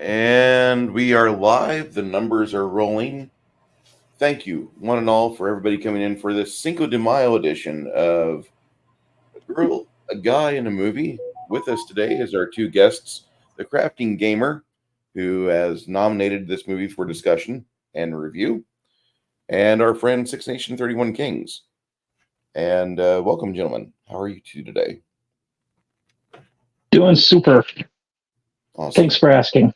And we are live. The numbers are rolling. Thank you, one and all, for everybody coming in for this Cinco de Mayo edition of A Girl, a Guy, and a Movie. With us today is our two guests, the Crafting Gamer, who has nominated this movie for discussion and review, and our friend Six Nation 31 Kings. And welcome, gentlemen. How are you two today? Doing super. Awesome. Thanks for asking.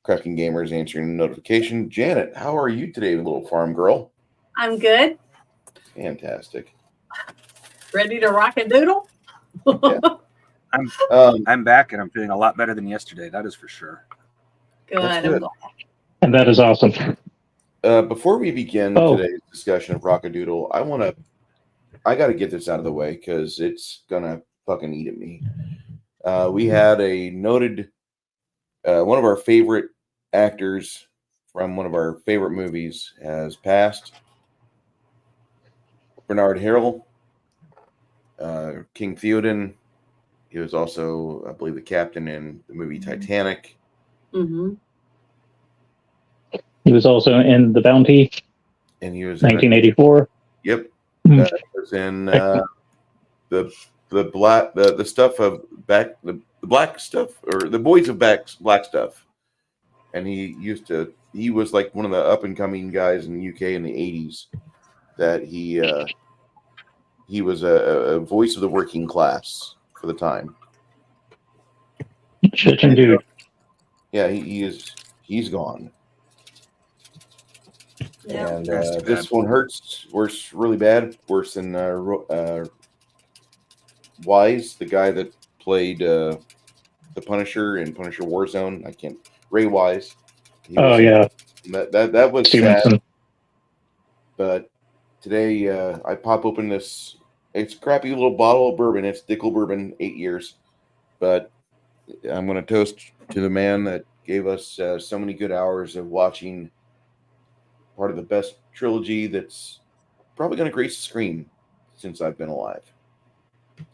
Crafting Gamers answering the notification. Janet, how are you today, little farm girl? I'm good. Fantastic. Ready to rock-a-doodle? Yeah. I'm back and I'm feeling a lot better than yesterday. That is for sure. Good. That's good. And that is awesome. Before we begin today's discussion of Rock-a-Doodle, I got to get this out of the way because it's gonna fucking eat at me. We had a noted, one of our favorite actors from one of our favorite movies has passed. Bernard Harrell, King Theoden. He was also, I believe, the captain in the movie Titanic. Mm-hmm. He was also in The Bounty, And he was 1984. Yep. Mm. He was in the stuff of the black stuff, or the boys of black stuff. And he was like one of the up and coming guys in the UK in the 80s that he was a voice of the working class for the time. Shit and dude. Yeah, he's gone. Yeah. And this one hurts worse, really bad, worse than Wise, the guy that played the Punisher in Punisher Warzone. Ray Wise. Yeah. That was Stevenson. sad. But today I pop open this. It's a crappy little bottle of bourbon. It's Dickel Bourbon, 8 years. But I'm going to toast to the man that gave us so many good hours of watching part of the best trilogy that's probably going to grace the screen since I've been alive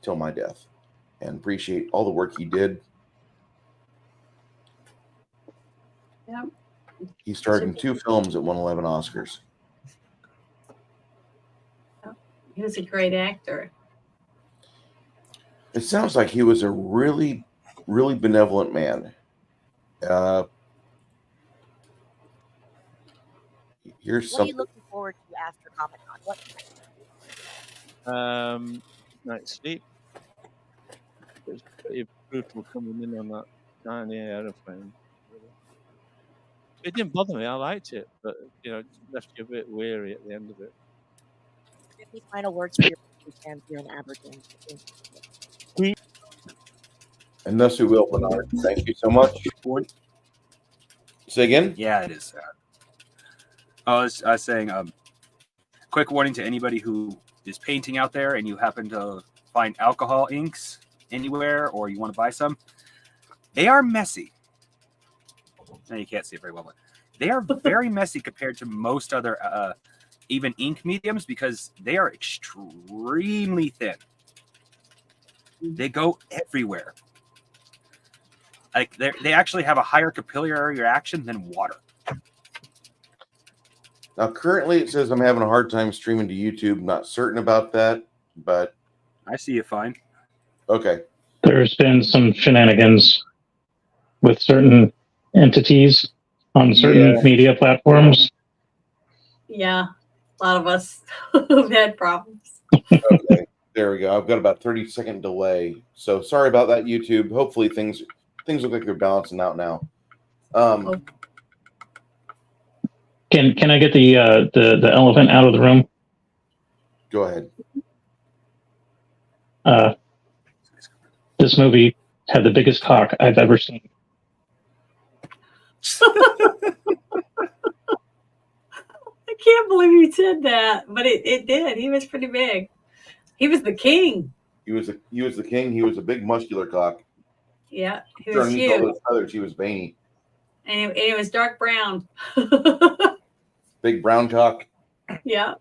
till my death, and appreciate all the work he did. Yeah. He starred in 2 films that won 11 Oscars. He was a great actor. It sounds like he was a really, really benevolent man. Here's What are you something. looking forward to after Comic-Con? What? Night's sleep. It was pretty brutal coming in on that tiny aeroplane. It didn't bother me. I liked it, but it left you a bit weary at the end of it. Any final words for your fans here in Aberdeen? And thus we will, Bernard. Thank you so much. Say again? Yeah, it is sad. I was saying, quick warning to anybody who is painting out there and you happen to find alcohol inks anywhere or you want to buy some. They are messy. Now you can't see it very well, but they are very messy compared to most other even ink mediums because they are extremely thin. They go everywhere. Like they actually have a higher capillary reaction than water. Now, currently it says I'm having a hard time streaming to YouTube. Not certain about that, but I see you fine. Okay. There's been some shenanigans with certain entities on certain media platforms. Yeah. A lot of us have had problems. Okay. There we go. I've got about 30-second delay. So sorry about that, YouTube. Hopefully things look like they're balancing out now. Can I get the elephant out of the room? Go ahead. This movie had the biggest cock I've ever seen. I can't believe you said that, but it did. He was pretty big. He was the king. He was the king. He was a big muscular cock. Yeah, he was Underneath all huge. those feathers, he was veiny. And it was dark brown. Big brown cock. Yeah.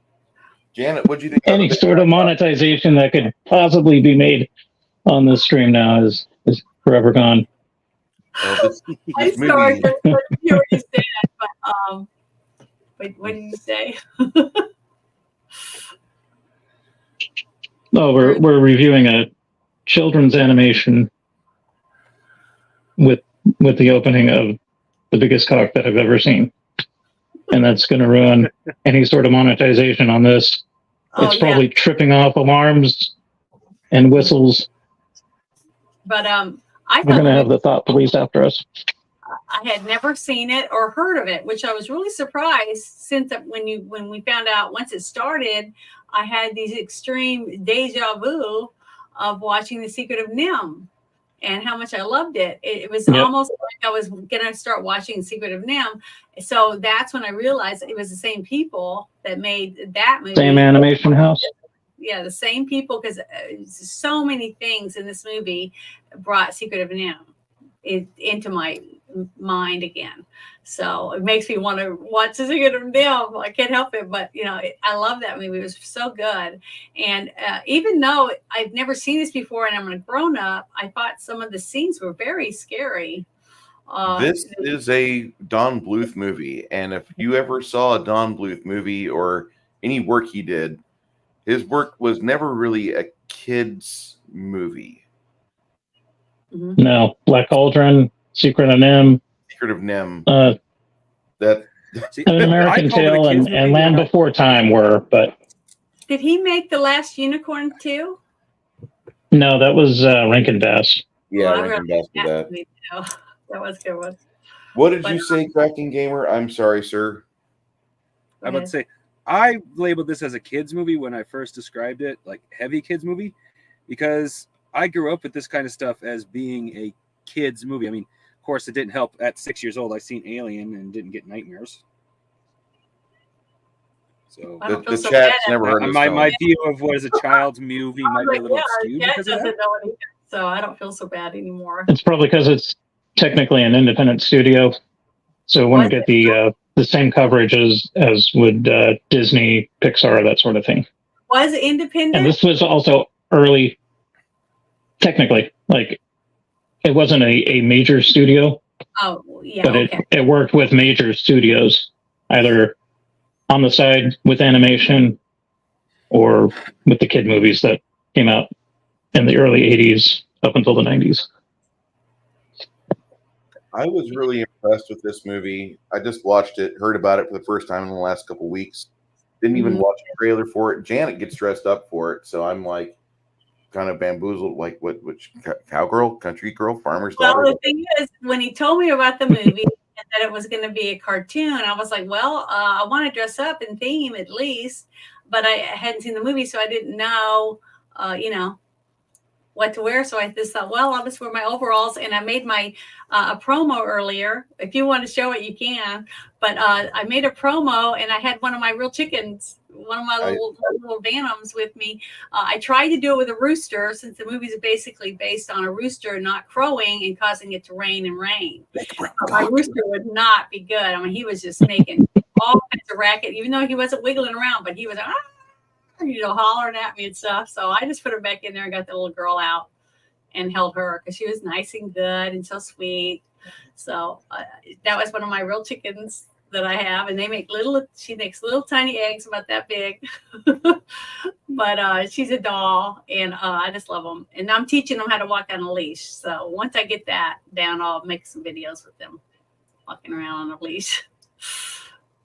Janet, what'd you think? Any sort of monetization that could possibly be made on this stream now is forever gone. This sorry, movie. you already said, but what did you say? Oh, we're reviewing a children's animation with the opening of the biggest cock that I've ever seen, and that's going to ruin any sort of monetization on this. It's probably tripping off alarms and whistles. But we're going to have the thought police after us. I had never seen it or heard of it, which I was really surprised since when we found out once it started, I had these extreme deja vu of watching The Secret of NIMH and how much I loved it. It was almost like I was going to start watching Secret of NIMH. So that's when I realized it was the same people that made that movie. Same animation house. Yeah, the same people, because so many things in this movie brought Secret of NIMH into my mind again. So it makes me want to watch The Secret of NIMH. I can't help it, but I love that movie. It was so good. And even though I've never seen this before and I'm a grown up, I thought some of the scenes were very scary. This is a Don Bluth movie, and if you ever saw a Don Bluth movie or any work he did, his work was never really a kid's movie. No, Black Cauldron, Secret of NIMH. Secret of NIMH. An American Tale and Land Before Time were, but did he make The Last Unicorn too? No, that was Rankin Bass. Yeah, Rankin Bass did that. That was a good one. What did you say, Cracking Gamer? I'm sorry, sir. I would say I labeled this as a kids movie when I first described it, like heavy kids movie, because I grew up with this kind of stuff as being a kids movie. I mean, of course, it didn't help. At 6 years old, I seen Alien and didn't get nightmares. So the chat's never heard of my view of what is a child's movie might be a little skewed because of that. So I don't feel so bad anymore. It's probably because it's technically an independent studio, so it wouldn't get the same coverage as would Disney, Pixar, that sort of thing. Was it independent? And this was also early, technically. Like, it wasn't a major studio. Oh, yeah. But it worked with major studios, either on the side with animation or with the kid movies that came out in the early 80s up until the 90s. I was really impressed with this movie. I just watched it, heard about it for the first time in the last couple of weeks. Didn't even watch a trailer for it. Janet gets dressed up for it, so I'm like kind of bamboozled, like which cowgirl, country girl, farmer's daughter. Well, the thing is, when he told me about the movie and that it was going to be a cartoon, I was like, well, I want to dress up in theme at least, but I hadn't seen the movie, so I didn't know, what to wear. So I just thought, well, I'll just wear my overalls. And I made my a promo earlier. If you want to show it, you can. But I made a promo, and I had one of my real chickens, one of my little Bantams with me. I tried to do it with a rooster, since the movie is basically based on a rooster not crowing and causing it to rain and rain. My rooster would not be good. I mean, he was just making all kinds of racket, even though he wasn't wiggling around, but he was hollering at me and stuff. So I just put her back in there and got the little girl out and held her because she was nice and good and so sweet. So that was one of my real chickens that I have, and she makes little tiny eggs about that big. But she's a doll, and I just love them. And I'm teaching them how to walk on a leash. So once I get that down, I'll make some videos with them walking around on a leash.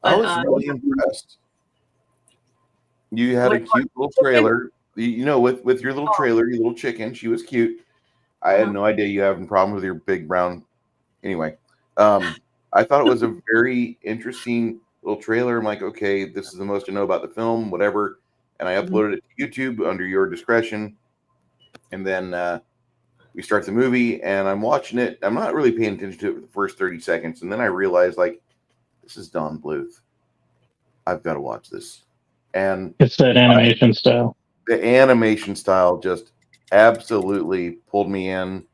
But, I was really impressed. You had a cute little trailer, with your little trailer, your little chicken. She was cute. I had no idea you having problems with your big brown. Anyway, I thought it was a very interesting little trailer. I'm like, okay, this is the most I know about the film, whatever. And I uploaded it to YouTube under your discretion. And then we start the movie, and I'm watching it. I'm not really paying attention to it for the first 30 seconds. And then I realized, like, this is Don Bluth. I've got to watch this. And it's that animation style. The animation style just absolutely pulled me in.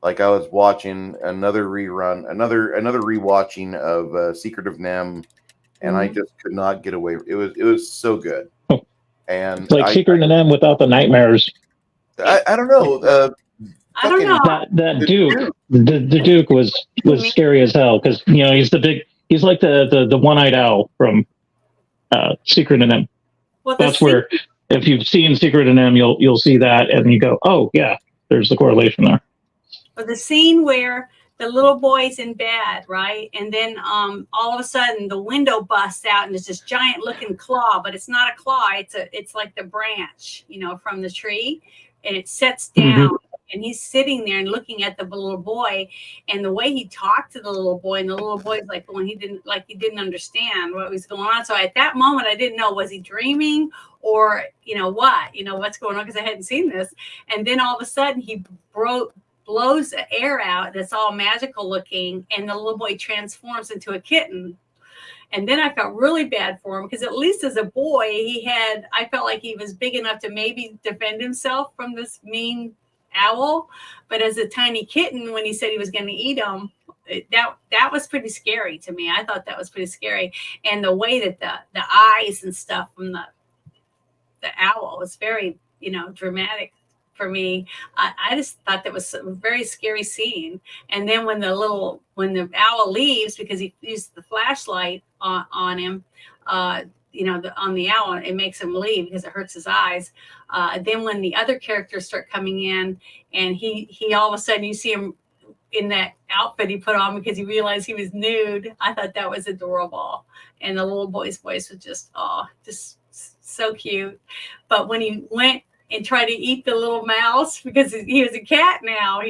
Like I was watching another rerun, another rewatching of Secret of NIMH, and I just could not get away. It was so good. And It's like Secret of NIMH without the nightmares. I don't know. I don't know. That Duke, the Duke was scary as hell because he's like the one-eyed owl from Secret of NIMH. Well, That's where if you've seen Secret of NIMH, you'll see that and you go, oh yeah, there's the correlation there. But the scene where the little boy's in bed, right? And then all of a sudden the window busts out and there's this giant looking claw, but it's not a claw. It's like the branch, from the tree, and it sets down. And he's sitting there and looking at the little boy, and the way he talked to the little boy, and the little boy's like when he didn't understand what was going on. So at that moment, I didn't know, was he dreaming or what's going on, because I hadn't seen this. And then all of a sudden he blows the air out that's all magical looking, and the little boy transforms into a kitten. And then I felt really bad for him, because at least as a boy, I felt like he was big enough to maybe defend himself from this mean owl. But as a tiny kitten, when he said he was going to eat him, that was pretty scary to me. I thought that was pretty scary. And the way that the eyes and stuff from the owl was very, dramatic for me. I just thought that was a very scary scene. And then when the owl leaves, because he used the flashlight on him, on the owl, it makes him leave because it hurts his eyes. Then when the other characters start coming in, and he all of a sudden you see him in that outfit he put on because he realized he was nude. I thought that was adorable. And the little boy's voice was just so cute. But when he went and tried to eat the little mouse because he was a cat now,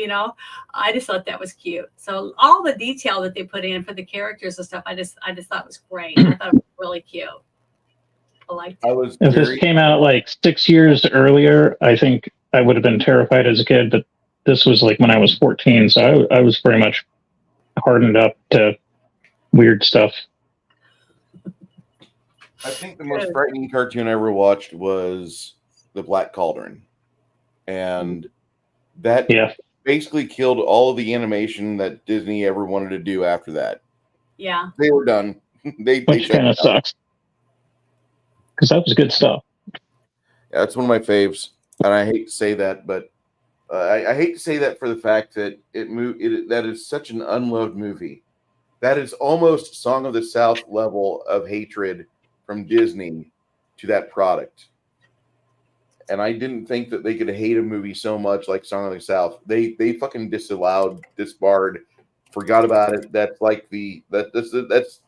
I just thought that was cute. So all the detail that they put in for the characters and stuff, I just thought was great. I thought it was really cute. I liked it. If this came out like 6 years earlier, I think I would have been terrified as a kid, but this was like when I was 14, so I was very much hardened up to weird stuff. I think the most frightening cartoon I ever watched was The Black Cauldron, and that basically killed all of the animation that Disney ever wanted to do after that. Yeah, they were done. Which kind of sucks, because that was good stuff. Yeah, it's one of my faves, and I hate to say that, but I hate to say that for the fact that that is such an unloved movie. That is almost Song of the South level of hatred from Disney to that product. And I didn't think that they could hate a movie so much like Song of the South. They fucking disbarred, forgot about it. That's like that's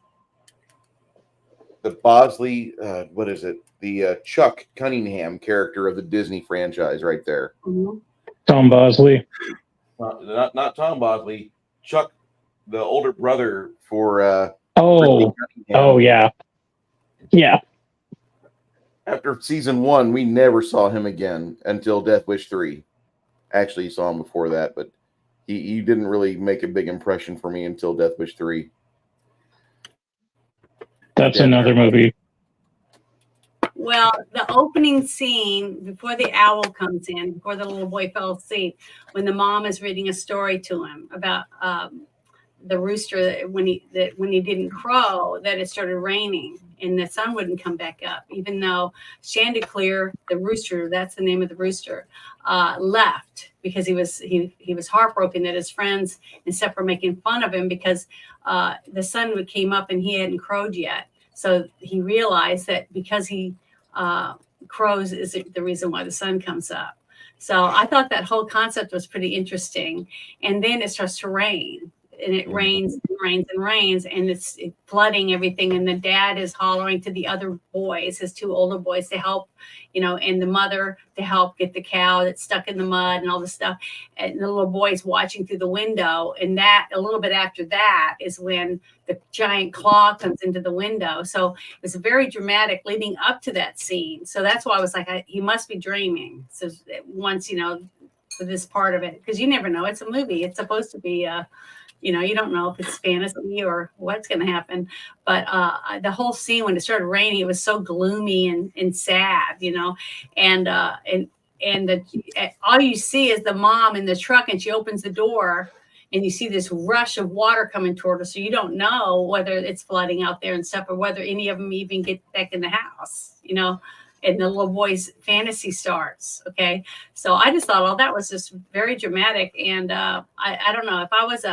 the Bosley, what is it? The Chuck Cunningham character of the Disney franchise right there. Mm-hmm. Tom Bosley. Not Tom Bosley. Chuck, the older brother for yeah. After season 1, we never saw him again until Death Wish 3. Actually, saw him before that, but he didn't really make a big impression for me until Death Wish 3. That's another movie. Well, the opening scene before the owl comes in, before the little boy fell asleep, when the mom is reading a story to him about the rooster when he didn't crow, that it started raining and the sun wouldn't come back up, even though Chanticleer, the rooster, that's the name of the rooster, left because he was heartbroken that his friends and stuff were making fun of him because the sun came up and he hadn't crowed yet. So he realized that because he crows is the reason why the sun comes up. So I thought that whole concept was pretty interesting. And then it starts to rain. And it rains and rains and rains, and it's flooding everything. And the dad is hollering to the other boys, his 2 older boys, to help, and the mother to help get the cow that's stuck in the mud and all this stuff. And the little boy's watching through the window. And that a little bit after that is when the giant claw comes into the window. So it was very dramatic leading up to that scene. So that's why I was like, he must be dreaming. So once, for this part of it, because you never know. It's a movie. It's supposed to be you don't know if it's fantasy or what's going to happen. But the whole scene when it started raining, it was so gloomy and sad, and all you see is the mom in the truck, and she opens the door, and you see this rush of water coming toward her. So you don't know whether it's flooding out there and stuff, or whether any of them even get back in the house. and the little boy's fantasy starts. Okay. So I just thought, oh, that was just very dramatic. And I don't know if I was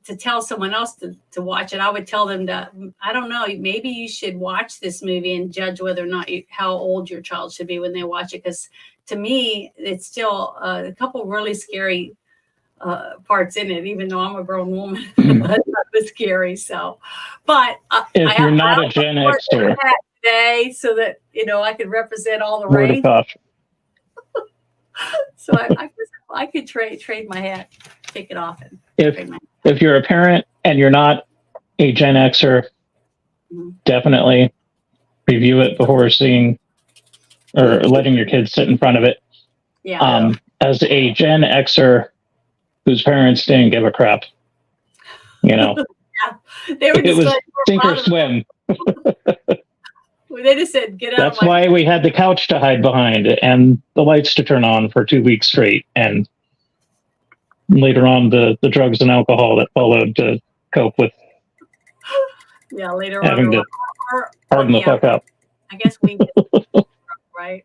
to tell someone else to watch it, I would tell them to, I don't know, maybe you should watch this movie and judge whether or not how old your child should be when they watch it. Because to me, it's still a couple really scary parts in it, even though I'm a grown woman. But that was scary. So, but if you're not a Gen Xer today, so that I could represent all the word of range. caution. So I guess I could trade my hat, take it off, and if you're a parent and you're not a Gen Xer, definitely review it before seeing or letting your kids sit in front of it. Yeah. As a Gen Xer whose parents didn't give a crap, They were it was sink or swim. They just said, "Get out." That's why we had the couch to hide behind and the lights to turn on for 2 weeks straight, and later on the drugs and alcohol that followed to cope with later having on, to harden the fuck up. I guess we right.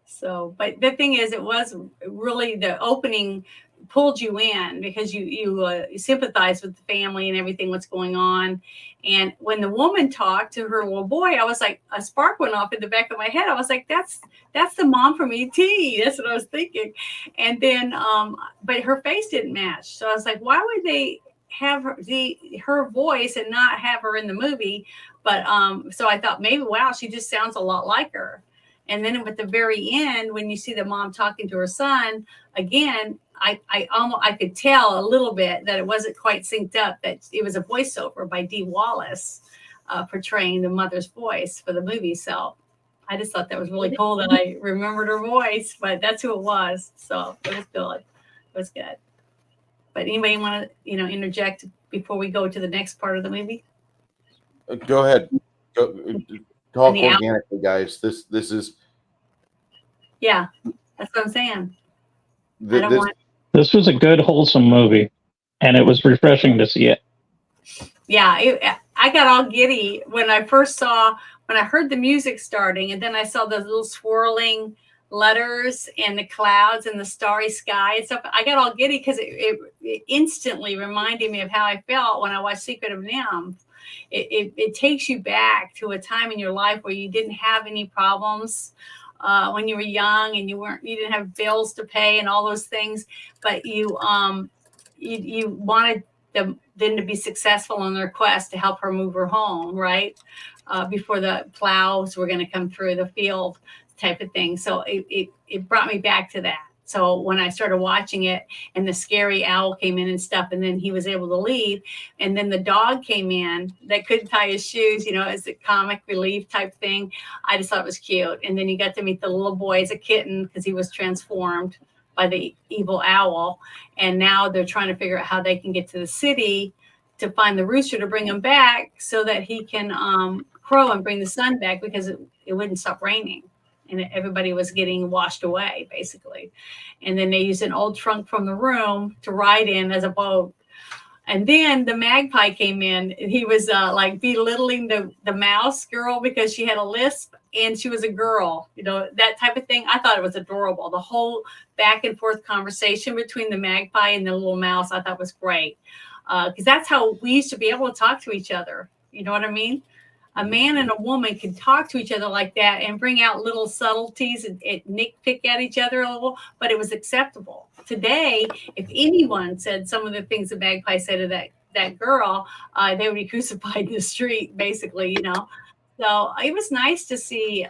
So, but the thing is, it was really the opening pulled you in because you sympathize with the family and everything what's going on. And when the woman talked to her little boy, I was like, a spark went off in the back of my head. I was like, that's the mom from E.T. That's what I was thinking. And then, but her face didn't match. So I was like, why would they have her voice and not have her in the movie? But so I thought maybe, wow, she just sounds a lot like her. And then at the very end, when you see the mom talking to her son again, I could tell a little bit that it wasn't quite synced up, that it was a voiceover by Dee Wallace portraying the mother's voice for the movie. So I just thought that was really cool that I remembered her voice, but that's who it was. So it was good. It was good. But anybody want to, interject before we go to the next part of the movie? Go ahead. Talk organically, guys. This is. Yeah, that's what I'm saying. This was a good, wholesome movie, and it was refreshing to see it. Yeah, I got all giddy when I heard the music starting, and then I saw those little swirling letters and the clouds and the starry sky and stuff. I got all giddy because it instantly reminded me of how I felt when I watched Secret of NIMH. It takes you back to a time in your life where you didn't have any problems when you were young and you didn't have bills to pay and all those things, but you wanted them to be successful in their quest to help her move her home, right? Before the plows were going to come through the field type of thing. So it brought me back to that. So when I started watching it and the scary owl came in and stuff, and then he was able to leave, and then the dog came in that couldn't tie his shoes, as a comic relief type thing. I just thought it was cute. And then you got to meet the little boy as a kitten because he was transformed by the evil owl. And now they're trying to figure out how they can get to the city to find the rooster to bring him back so that he can crow and bring the sun back, because it wouldn't stop raining. And everybody was getting washed away, basically. And then they used an old trunk from the room to ride in as a boat. And then the magpie came in, and he was like belittling the mouse girl because she had a lisp and she was a girl, that type of thing. I thought it was adorable. The whole back and forth conversation between the magpie and the little mouse, I thought was great. Because that's how we used to be able to talk to each other. You know what I mean? A man and a woman could talk to each other like that and bring out little subtleties and nitpick at each other a little, but it was acceptable. Today, if anyone said some of the things the magpie said to that girl, they would be crucified in the street, basically, So it was nice to see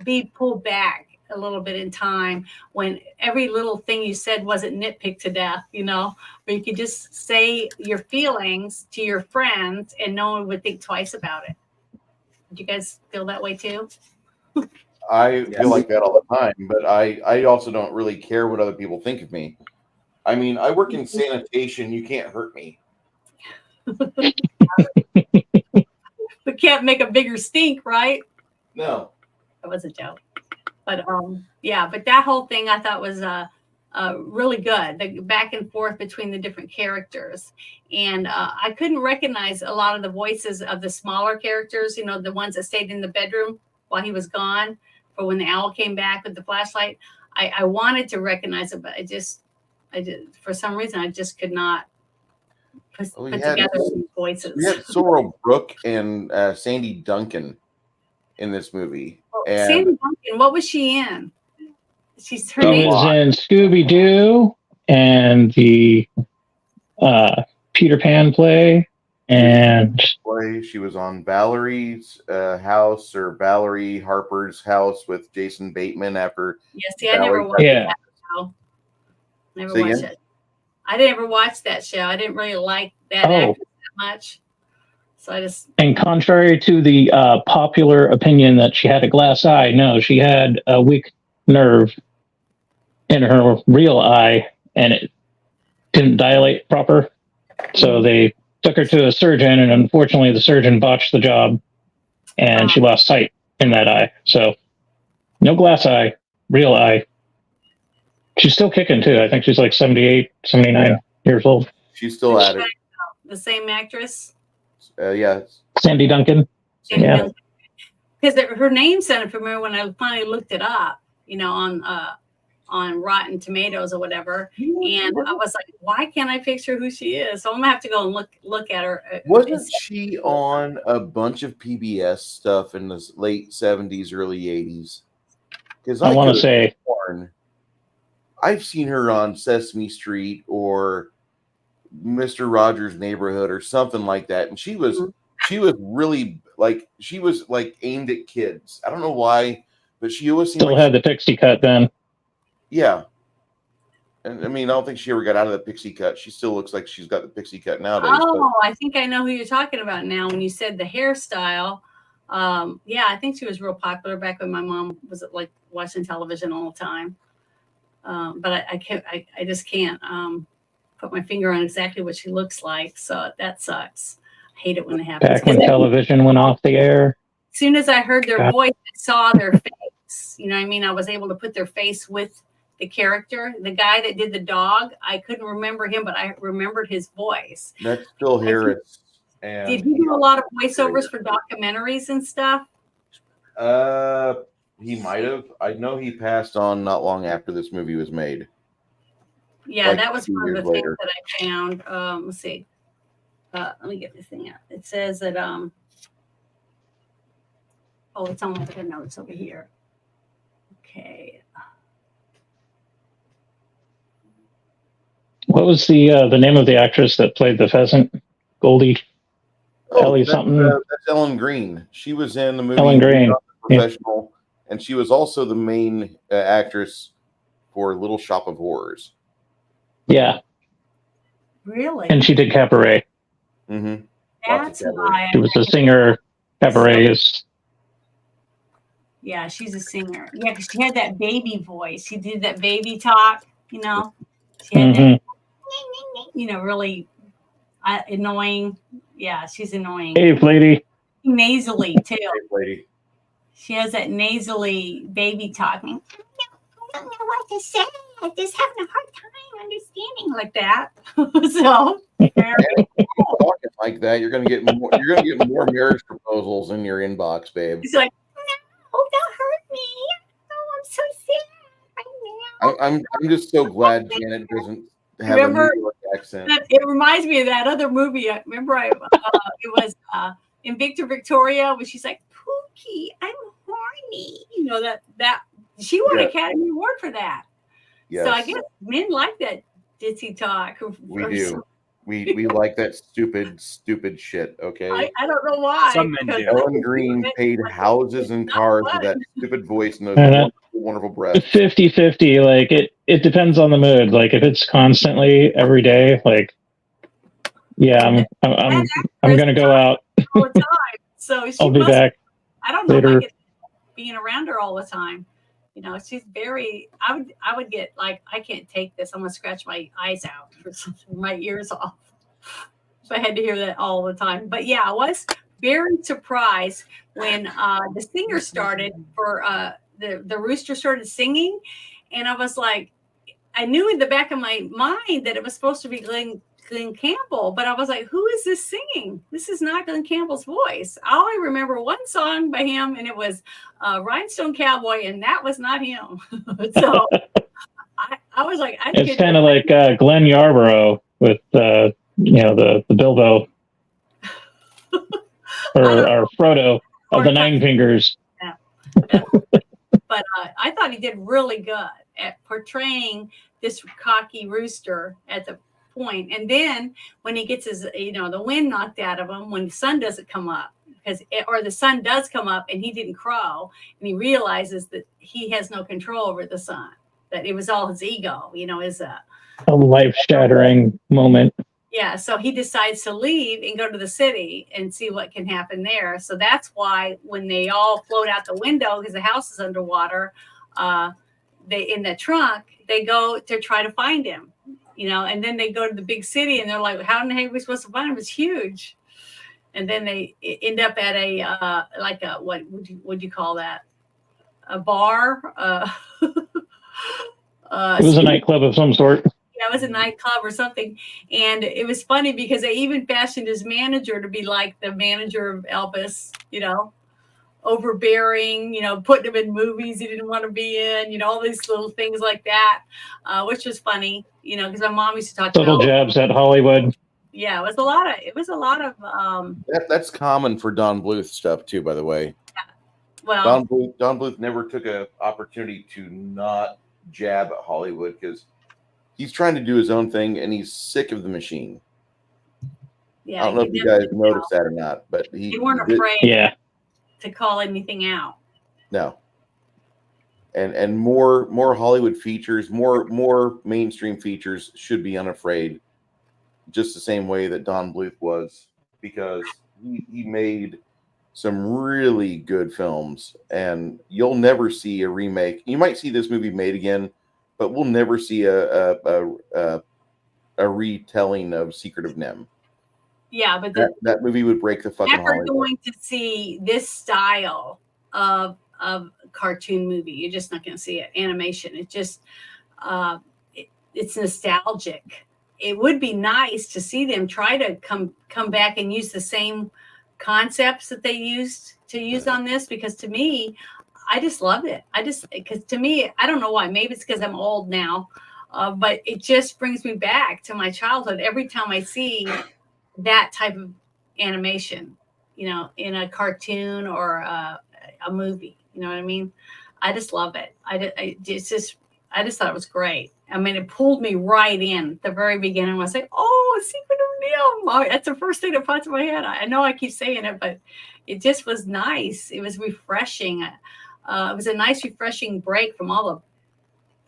be pulled back a little bit in time when every little thing you said wasn't nitpicked to death, where you could just say your feelings to your friends and no one would think twice about it. Did you guys feel that way too? I feel like that all the time, but I also don't really care what other people think of me. I mean, I work in sanitation. You can't hurt me. But can't make a bigger stink, right? No. That was a joke. But but that whole thing I thought was really good. The back and forth between the different characters. And I couldn't recognize a lot of the voices of the smaller characters, you know, the ones that stayed in the bedroom while he was gone, for when the owl came back with the flashlight. I wanted to recognize it, but I did, for some reason, I just could not put together these voices. We had Sorrel Brooke and Sandy Duncan in this movie. And Sandy Duncan, what was she in? She's her She name. was in Scooby Doo and the Peter Pan play, and she was on Valerie's house, or Valerie Harper's house, with Jason Bateman after. Yes, see, I never watched that show. Never watched it. I never watched that show. I didn't really like that actress that much. So I just. And contrary to the popular opinion that she had a glass eye, no, she had a weak nerve in her real eye, and it didn't dilate proper. So they took her to a surgeon, and unfortunately the surgeon botched the job, and she lost sight in that eye. So no glass eye, real eye. She's still kicking too. I think she's like 78, 79 years old. She's still at it. The same actress? Yeah. Sandy Duncan. Because her name sounded familiar when I finally looked it up, you know, on Rotten Tomatoes or whatever, and I was like, why can't I picture who she is? So I'm gonna have to go and look at her. Wasn't she on a bunch of PBS stuff in the late 70s, early 80s? Because I want to say I've seen her on Sesame Street or Mr. Rogers' Neighborhood or something like that, and she was really she was aimed at kids. I don't know why, but she always seemed had the pixie cut then. Yeah. And I mean, I don't think she ever got out of the pixie cut. She still looks like she's got the pixie cut nowadays. Oh, I think I know who you're talking about now when you said the hairstyle. Yeah, I think she was real popular back when my mom was watching television all the time. But I just can't put my finger on exactly what she looks like. So that sucks. I hate it when it happens. Back when television went off the air. As soon as I heard their voice, I saw their face. You know what I mean? I was able to put their face with the character. The guy that did the dog, I couldn't remember him, but I remembered his voice. That's Phil Harris. And did he do a lot of voiceovers for documentaries and stuff? He might have. I know he passed on not long after this movie was made. Yeah, that was one of the things that I found. Let's see. Let me get this thing out. It says that oh, it's on the notes over here. Okay. What was the name of the actress that played the pheasant? Goldie. Ellie something. That's Ellen Green. She was in the movie Ellen Green. Professional, and she was also the main actress for Little Shop of Horrors. Yeah. Really? And she did Cabaret. Mm-hmm. That's why. She was a singer. Cabaret is. Yeah, she's a singer. Yeah, because she had that baby voice. She did that baby talk, you know. She had that, you know, really annoying. Yeah, she's annoying. Hey, lady. Nasally, too. Hey, lady. She has that nasally baby talking. I don't know what to say. I'm just having a hard time understanding like that. So talking like that, you're gonna get more. You're gonna get more marriage proposals in your inbox, babe. She's like, no, don't hurt me. Oh, I'm so sad right now. I'm just so glad Janet doesn't have a New York accent. It reminds me of that other movie. Remember, it was in Victor Victoria when she's like, Pookie, I'm horny. You know that she won an Academy Award for that. Yes. So I guess men like that ditzy talk. We do. We like that stupid shit, okay? I don't know why. Some men do. Ellen Green paid houses and cars with that stupid voice and those wonderful breasts. 50-50, like it depends on the mood. Like if it's constantly every day, like yeah, I'm gonna go out. All the time. So I'll be back. I don't know later. if I get being around her all the time. You know, she's very. I would get like, I can't take this. I'm gonna scratch my eyes out or my ears off. So I had to hear that all the time. But yeah, I was very surprised when the singer started for the rooster started singing, and I was like, I knew in the back of my mind that it was supposed to be Glenn Campbell, but I was like, who is this singing? This is not Glenn Campbell's voice. I only remember one song by him, and it was Rhinestone Cowboy, and that was not him. So I was like, it's kind of like Glenn Yarborough with the Bilbo or Frodo of the Nine Fingers. Yeah. But I thought he did really good at portraying this cocky rooster at the point. And then when he gets his, the wind knocked out of him, when the sun doesn't come up, or the sun does come up and he didn't crow, and he realizes that he has no control over the sun, that it was all his ego, is a life-shattering moment. Yeah, so he decides to leave and go to the city and see what can happen there. So that's why when they all float out the window because the house is underwater, they in the trunk, they go to try to find him, and then they go to the big city and they're like, how in the heck are we supposed to find him? It's huge. And then they end up at a what would you call that? A bar? It was a nightclub of some sort. Yeah, it was a nightclub or something. And it was funny because they even fashioned his manager to be like the manager of Elvis, overbearing, putting him in movies he didn't want to be in, all these little things like that, which was funny, because my mom used to talk little jabs at Hollywood. Yeah, it was a lot of that's common for Don Bluth stuff too, by the way. Yeah. Well, Don Bluth never took an opportunity to not jab at Hollywood because he's trying to do his own thing and he's sick of the machine. Yeah, I don't know if you guys noticed that or not, but they weren't afraid to call anything out. No. And more Hollywood features, more mainstream features should be unafraid, just the same way that Don Bluth was, because he made some really good films, and you'll never see a remake. You might see this movie made again, but we'll never see a retelling of Secret of NIMH. Yeah, but that movie would break the fucking never Hollywood. going to see this style of cartoon movie. You're just not going to see it. Animation. It just it's nostalgic. It would be nice to see them try to come back and use the same concepts that they used to use on this, because to me, I just loved it. Because to me, I don't know why. Maybe it's because I'm old now, but it just brings me back to my childhood every time I see that type of animation, in a cartoon or a movie. You know what I mean? I just love it. I just thought it was great. I mean, it pulled me right in at the very beginning. I was like, "Oh, Secret of NIMH!" That's the first thing that pops in my head. I know I keep saying it, but it just was nice. It was refreshing. It was a nice, refreshing break from all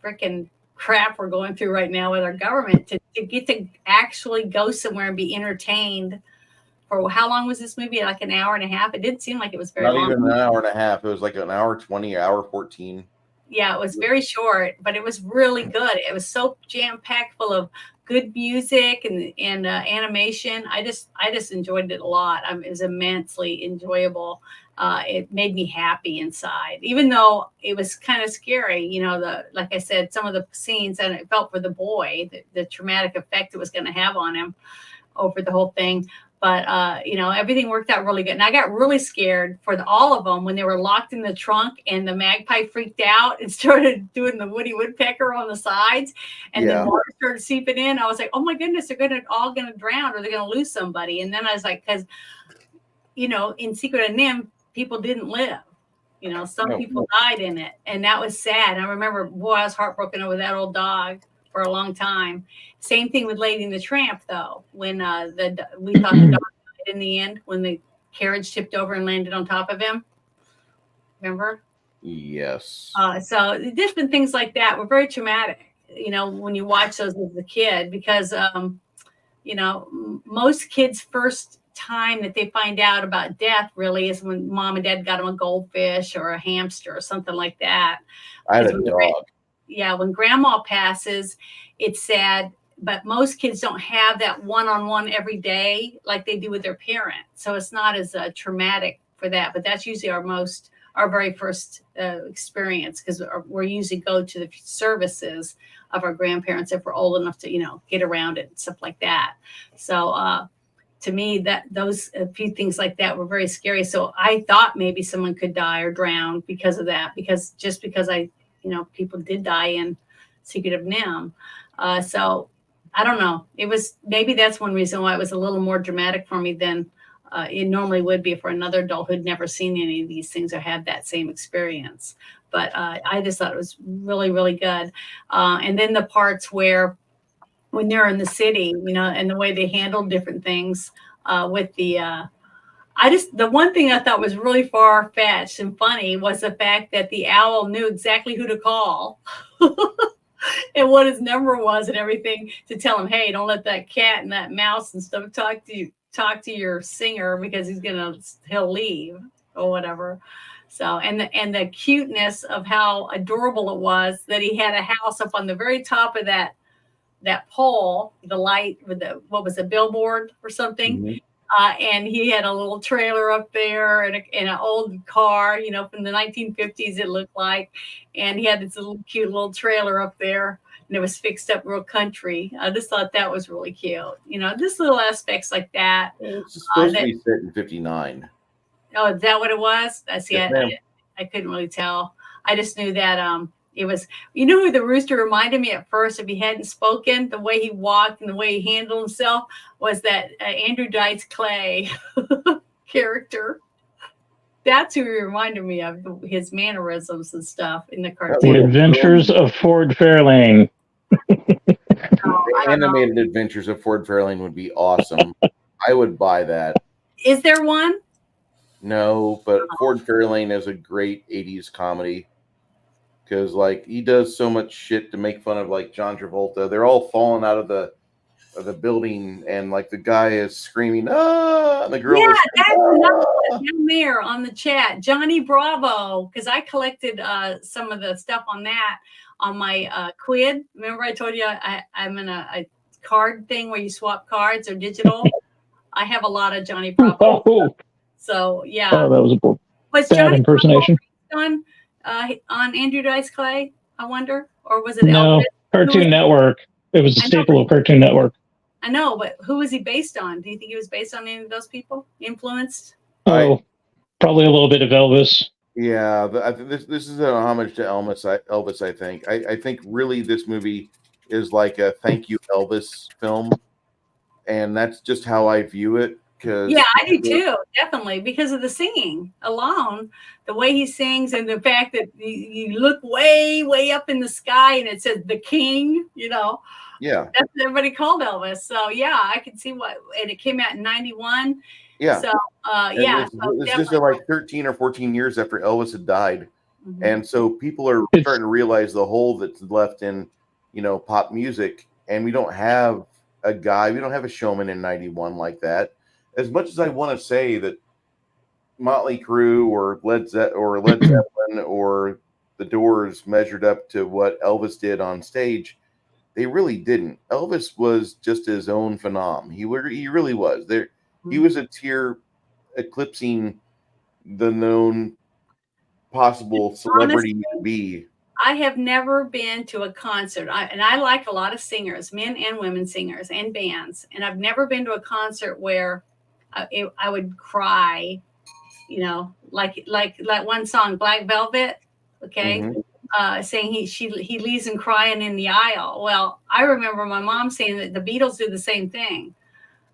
the freaking crap we're going through right now with our government to get to actually go somewhere and be entertained. For how long was this movie? Like an hour and a half? It didn't seem like it was very long. Not even an hour and a half. It was like an hour 20, hour 14. Yeah, it was very short, but it was really good. It was so jam-packed full of good music and animation. I just enjoyed it a lot. It was immensely enjoyable. It made me happy inside, even though it was kind of scary. Like I said, some of the scenes, and it felt for the boy, the traumatic effect it was going to have on him over the whole thing. But, everything worked out really good. And I got really scared for all of them when they were locked in the trunk and the magpie freaked out and started doing the Woody Woodpecker on the sides. And then water started seeping in. I was like, oh, my goodness, they're all going to drown or they're going to lose somebody. And then I was like, because, in Secret of NIMH, people didn't live. Some people died in it. And that was sad. I remember, boy, I was heartbroken over that old dog for a long time. Same thing with Lady and the Tramp, though. When we thought the dog died in the end, when the carriage tipped over and landed on top of him. Remember? Yes. So different things like that were very traumatic. When you watch those as a kid, because most kids' first time that they find out about death really is when mom and dad got them a goldfish or a hamster or something like that. I had a dog. Yeah, when grandma passes, it's sad, but most kids don't have that one-on-one every day like they do with their parent. So it's not as traumatic for that, but that's usually our most our very first experience, because we usually go to the services of our grandparents if we're old enough to, get around it and stuff like that. So to me, that those a few things like that were very scary. So I thought maybe someone could die or drown because of that, because people did die in Secret of Nim. So I don't know. Maybe that's one reason why it was a little more dramatic for me than it normally would be for another adult who'd never seen any of these things or had that same experience. But I just thought it was really, really good. And then the parts where when they're in the city, and the way they handled different things with the one thing I thought was really far-fetched and funny was the fact that the owl knew exactly who to call and what his number was and everything to tell him, hey, don't let that cat and that mouse and stuff talk to your singer because he'll leave or whatever. So, and the cuteness of how adorable it was that he had a house up on the very top of that pole, the light with a billboard or something. Mhm. And he had a little trailer up there and an old car, from the 1950s, it looked like. And he had this little cute little trailer up there and it was fixed up real country. I just thought that was really cute. Just little aspects like that. It's supposed to be set in 59. Oh, is that what it was? Yes, ma'am. I couldn't really tell. I just knew that it was, who the rooster reminded me at first, if he hadn't spoken, the way he walked and the way he handled himself, was that Andrew Dice Clay character. That's who he reminded me of, his mannerisms and stuff in the cartoon. The Adventures of Ford Fairlane. The animated Adventures of Ford Fairlane would be awesome. I would buy that. Is there one? No, but Ford Fairlane is a great 80s comedy because, he does so much shit to make fun of, John Travolta. They're all falling out of the building, and, the guy is screaming, ah! And the girl is that's another one down there on the chat. Johnny Bravo, because I collected some of the stuff on that on my Quid. Remember I told you I'm in a card thing where you swap cards or digital? I have a lot of Johnny Bravo. Oh, so, yeah. that was a Was bad Johnny impersonation. Bravo on Andrew Dice Clay, I wonder? Or was it No, Elvis? Cartoon Network. It was a staple of Cartoon Network. I know, but who was he based on? Do you think he was based on any of those people? Influenced? Oh, probably a little bit of Elvis. Yeah, I think this is a homage to Elvis. I think. I think really this movie is like a thank you Elvis film, and that's just how I view it. Yeah, I do too, definitely, because of the singing alone, the way he sings, and the fact that you look way, way up in the sky and it says the King. Yeah, that's what everybody called Elvis. So yeah, I can see what, and it came out in 91. Yeah. So yeah, it's just 13 or 14 years after Elvis had died, Mhm. and so people are starting to realize the hole that's left in, pop music, and we don't have a showman in 91 like that. As much as I want to say that Motley Crue or Led Zeppelin or the Doors measured up to what Elvis did on stage, they really didn't. Elvis was just his own phenom. He really was. He was a tier eclipsing the known possible celebrity to be. I have never been to a concert, and I like a lot of singers, men and women singers and bands, and I've never been to a concert where I would cry, like one song, Black Velvet, okay, saying he leaves him crying in the aisle. Well, I remember my mom saying that the Beatles did the same thing,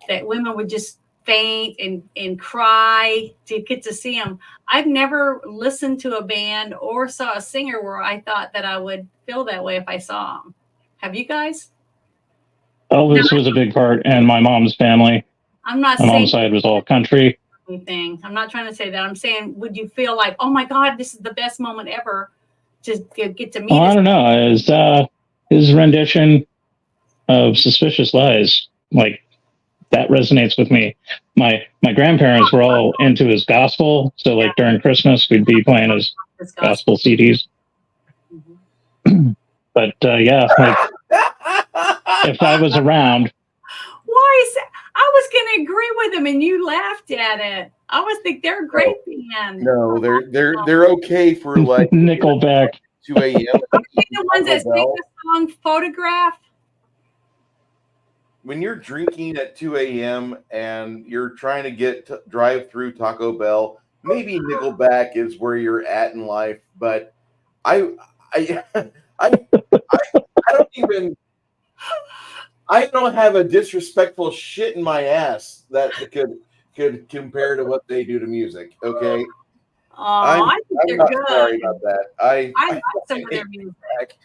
that women would just faint and cry to get to see him. I've never listened to a band or saw a singer where I thought that I would feel that way if I saw him. Have you guys? Elvis was a big part in my mom's family. I'm not my saying mom's side was all country. Anything. I'm not trying to say that. I'm saying, would you feel like, oh my God, this is the best moment ever to get to meet? I don't know. His rendition of Suspicious Lies, that resonates with me. My grandparents were all into his gospel, so during Christmas we'd be playing his gospel CDs. Mm-hmm. But yeah, if I was around. Why is that? I was going to agree with him, and you laughed at it. I always think they're a great band. No, they're okay for like Nickelback. 2 a.m. Are they the ones that sing the song "Photograph"? When you're drinking at 2 a.m. and you're trying to drive through Taco Bell, maybe Nickelback is where you're at in life. But I don't have a disrespectful shit in my ass that could compare to what they do to music. Okay. I think I'm they're not good. sorry about that. I like some of their music.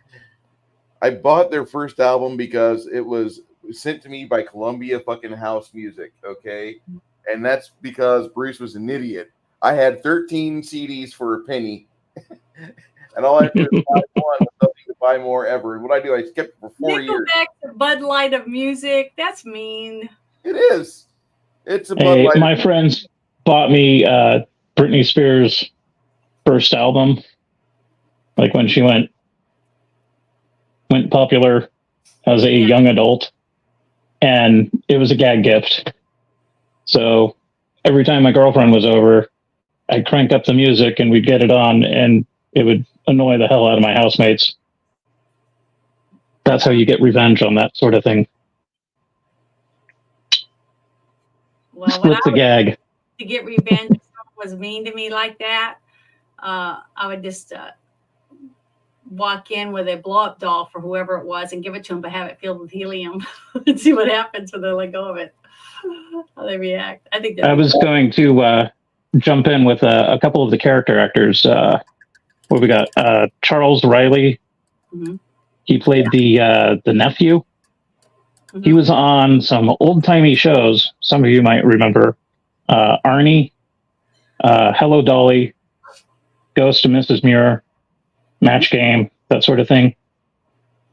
I bought their first album because it was sent to me by Columbia fucking House Music, okay? And that's because Bruce was an idiot. I had 13 CDs for a penny, and all I had to do was buy one with nothing to buy more ever. And what I do, I kept it for 4 years. Nickelback's the Bud Light of music. That's mean. It is. It's a Bud Hey, Light. my friends bought me Britney Spears' first album, like when she went popular as a young adult, and it was a gag gift. So every time my girlfriend was over, I'd crank up the music and we'd get it on, and it would annoy the hell out of my housemates. That's how you get revenge on that sort of thing. Well, Split the gag. To get revenge, if someone was mean to me like that, I would just walk in with a blow-up doll for whoever it was and give it to them, but have it filled with helium and see what happens when they let go of it. How they react. I think. I was going to jump in with a couple of the character actors. What we got? Charles Riley. Mm-hmm. He played the nephew. Mm-hmm. He was on some old-timey shows. Some of you might remember Arnie, Hello Dolly, Ghost of Mrs. Muir, Match Game, that sort of thing.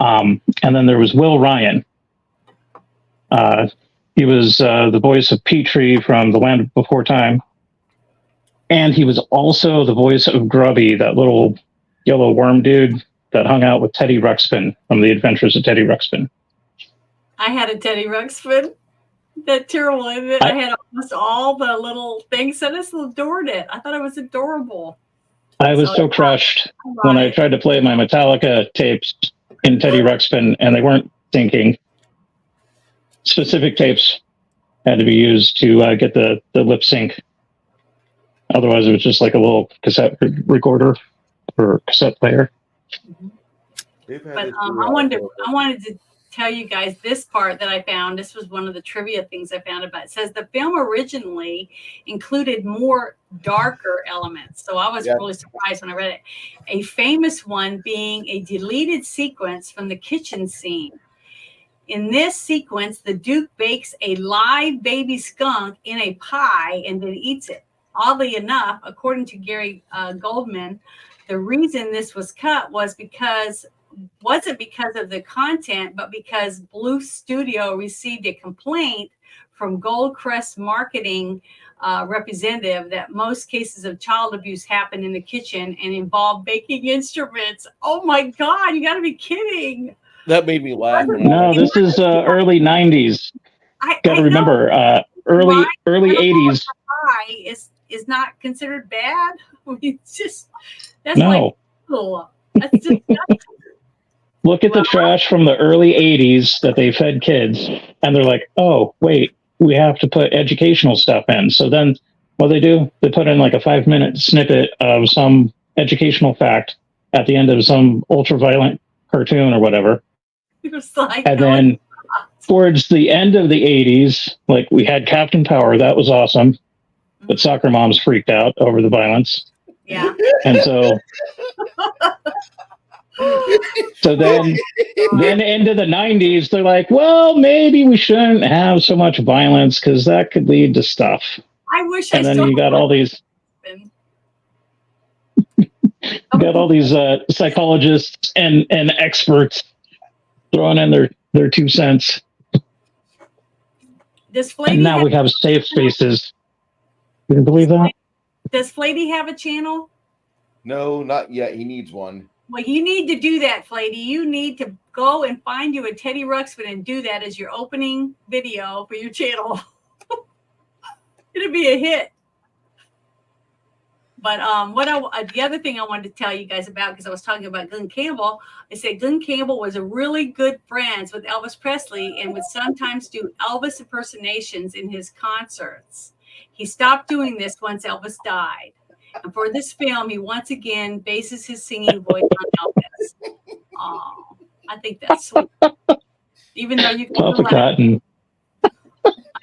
And then there was Will Ryan. He was the voice of Petrie from The Land Before Time. And he was also the voice of Grubby, that little yellow worm dude that hung out with Teddy Ruxpin from The Adventures of Teddy Ruxpin. I had a Teddy Ruxpin. That terrible. I had almost all the little things. I just adored it. I thought it was adorable. I was so crushed when I tried to play my Metallica tapes in Teddy Ruxpin, and they weren't syncing. Specific tapes had to be used to get the lip sync. Otherwise, it was just like a little cassette recorder or cassette player. But I wanted to tell you guys this part that I found. This was one of the trivia things I found about it. It says the film originally included more darker elements. So I was really surprised when I read it. A famous one being a deleted sequence from the kitchen scene. In this sequence, the Duke bakes a live baby skunk in a pie and then eats it. Oddly enough, according to Gary Goldman, the reason this was cut wasn't because of the content, but because Blue Studio received a complaint from Goldcrest marketing representative that most cases of child abuse happen in the kitchen and involve baking instruments. Oh my God, you got to be kidding. That made me laugh. No, this is early 90s. Got to remember, early 80s. Pie is not considered bad. It's just, that's no. That's just Look at the trash from the early 80s that they fed kids, and they're like, oh, wait, we have to put educational stuff in. So then what they do, they put in like a 5-minute snippet of some educational fact at the end of some ultra-violent cartoon or whatever. And then towards the end of the 80s, like we had Captain Power, that was awesome. But soccer moms freaked out over the violence. Yeah. And so then into the 90s, they're like, well, maybe we shouldn't have so much violence because that could lead to stuff. I wish and then you got all these psychologists and experts throwing in their 2 cents. And now we have safe spaces. You can believe that? Does Flady have a channel? No, not yet. He needs one. Well, you need to do that, Flady. You need to go and find you a Teddy Ruxpin and do that as your opening video for your channel. It'd be a hit. But the other thing I wanted to tell you guys about, because I was talking about Glenn Campbell, I said Glenn Campbell was a really good friends with Elvis Presley and would sometimes do Elvis impersonations in his concerts. He stopped doing this once Elvis died. And for this film, he once again bases his singing voice on Elvis. Oh, I think that's sweet. Even though you can laugh. Cotton.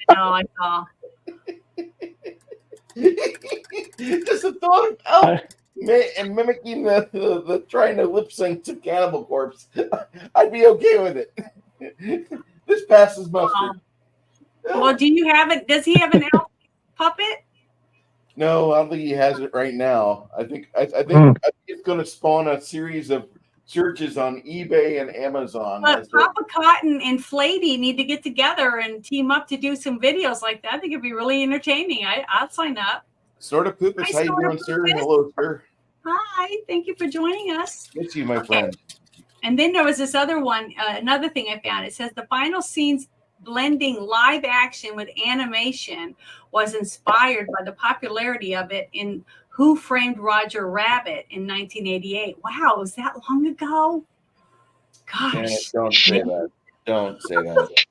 I know. Just the thought of Elvis and mimicking the trying to lip sync to Cannibal Corpse, I'd be okay with it. This passes mustard. Well, do you have it? Does he have an Elvis puppet? No, I don't think he has it right now. I think it's going to spawn a series of searches on eBay and Amazon. But Papa Cotton and Flatey need to get together and team up to do some videos like that. I think it'd be really entertaining. I'll sign up. Sort of Poopus, how you doing, sir? Hello, sir. Hi, thank you for joining us. Miss you, my friend. And then there was this other one, another thing I found. It says the final scenes blending live action with animation was inspired by the popularity of it in Who Framed Roger Rabbit in 1988. Wow, was that long ago? Gosh. Yeah, don't say that. Don't say that.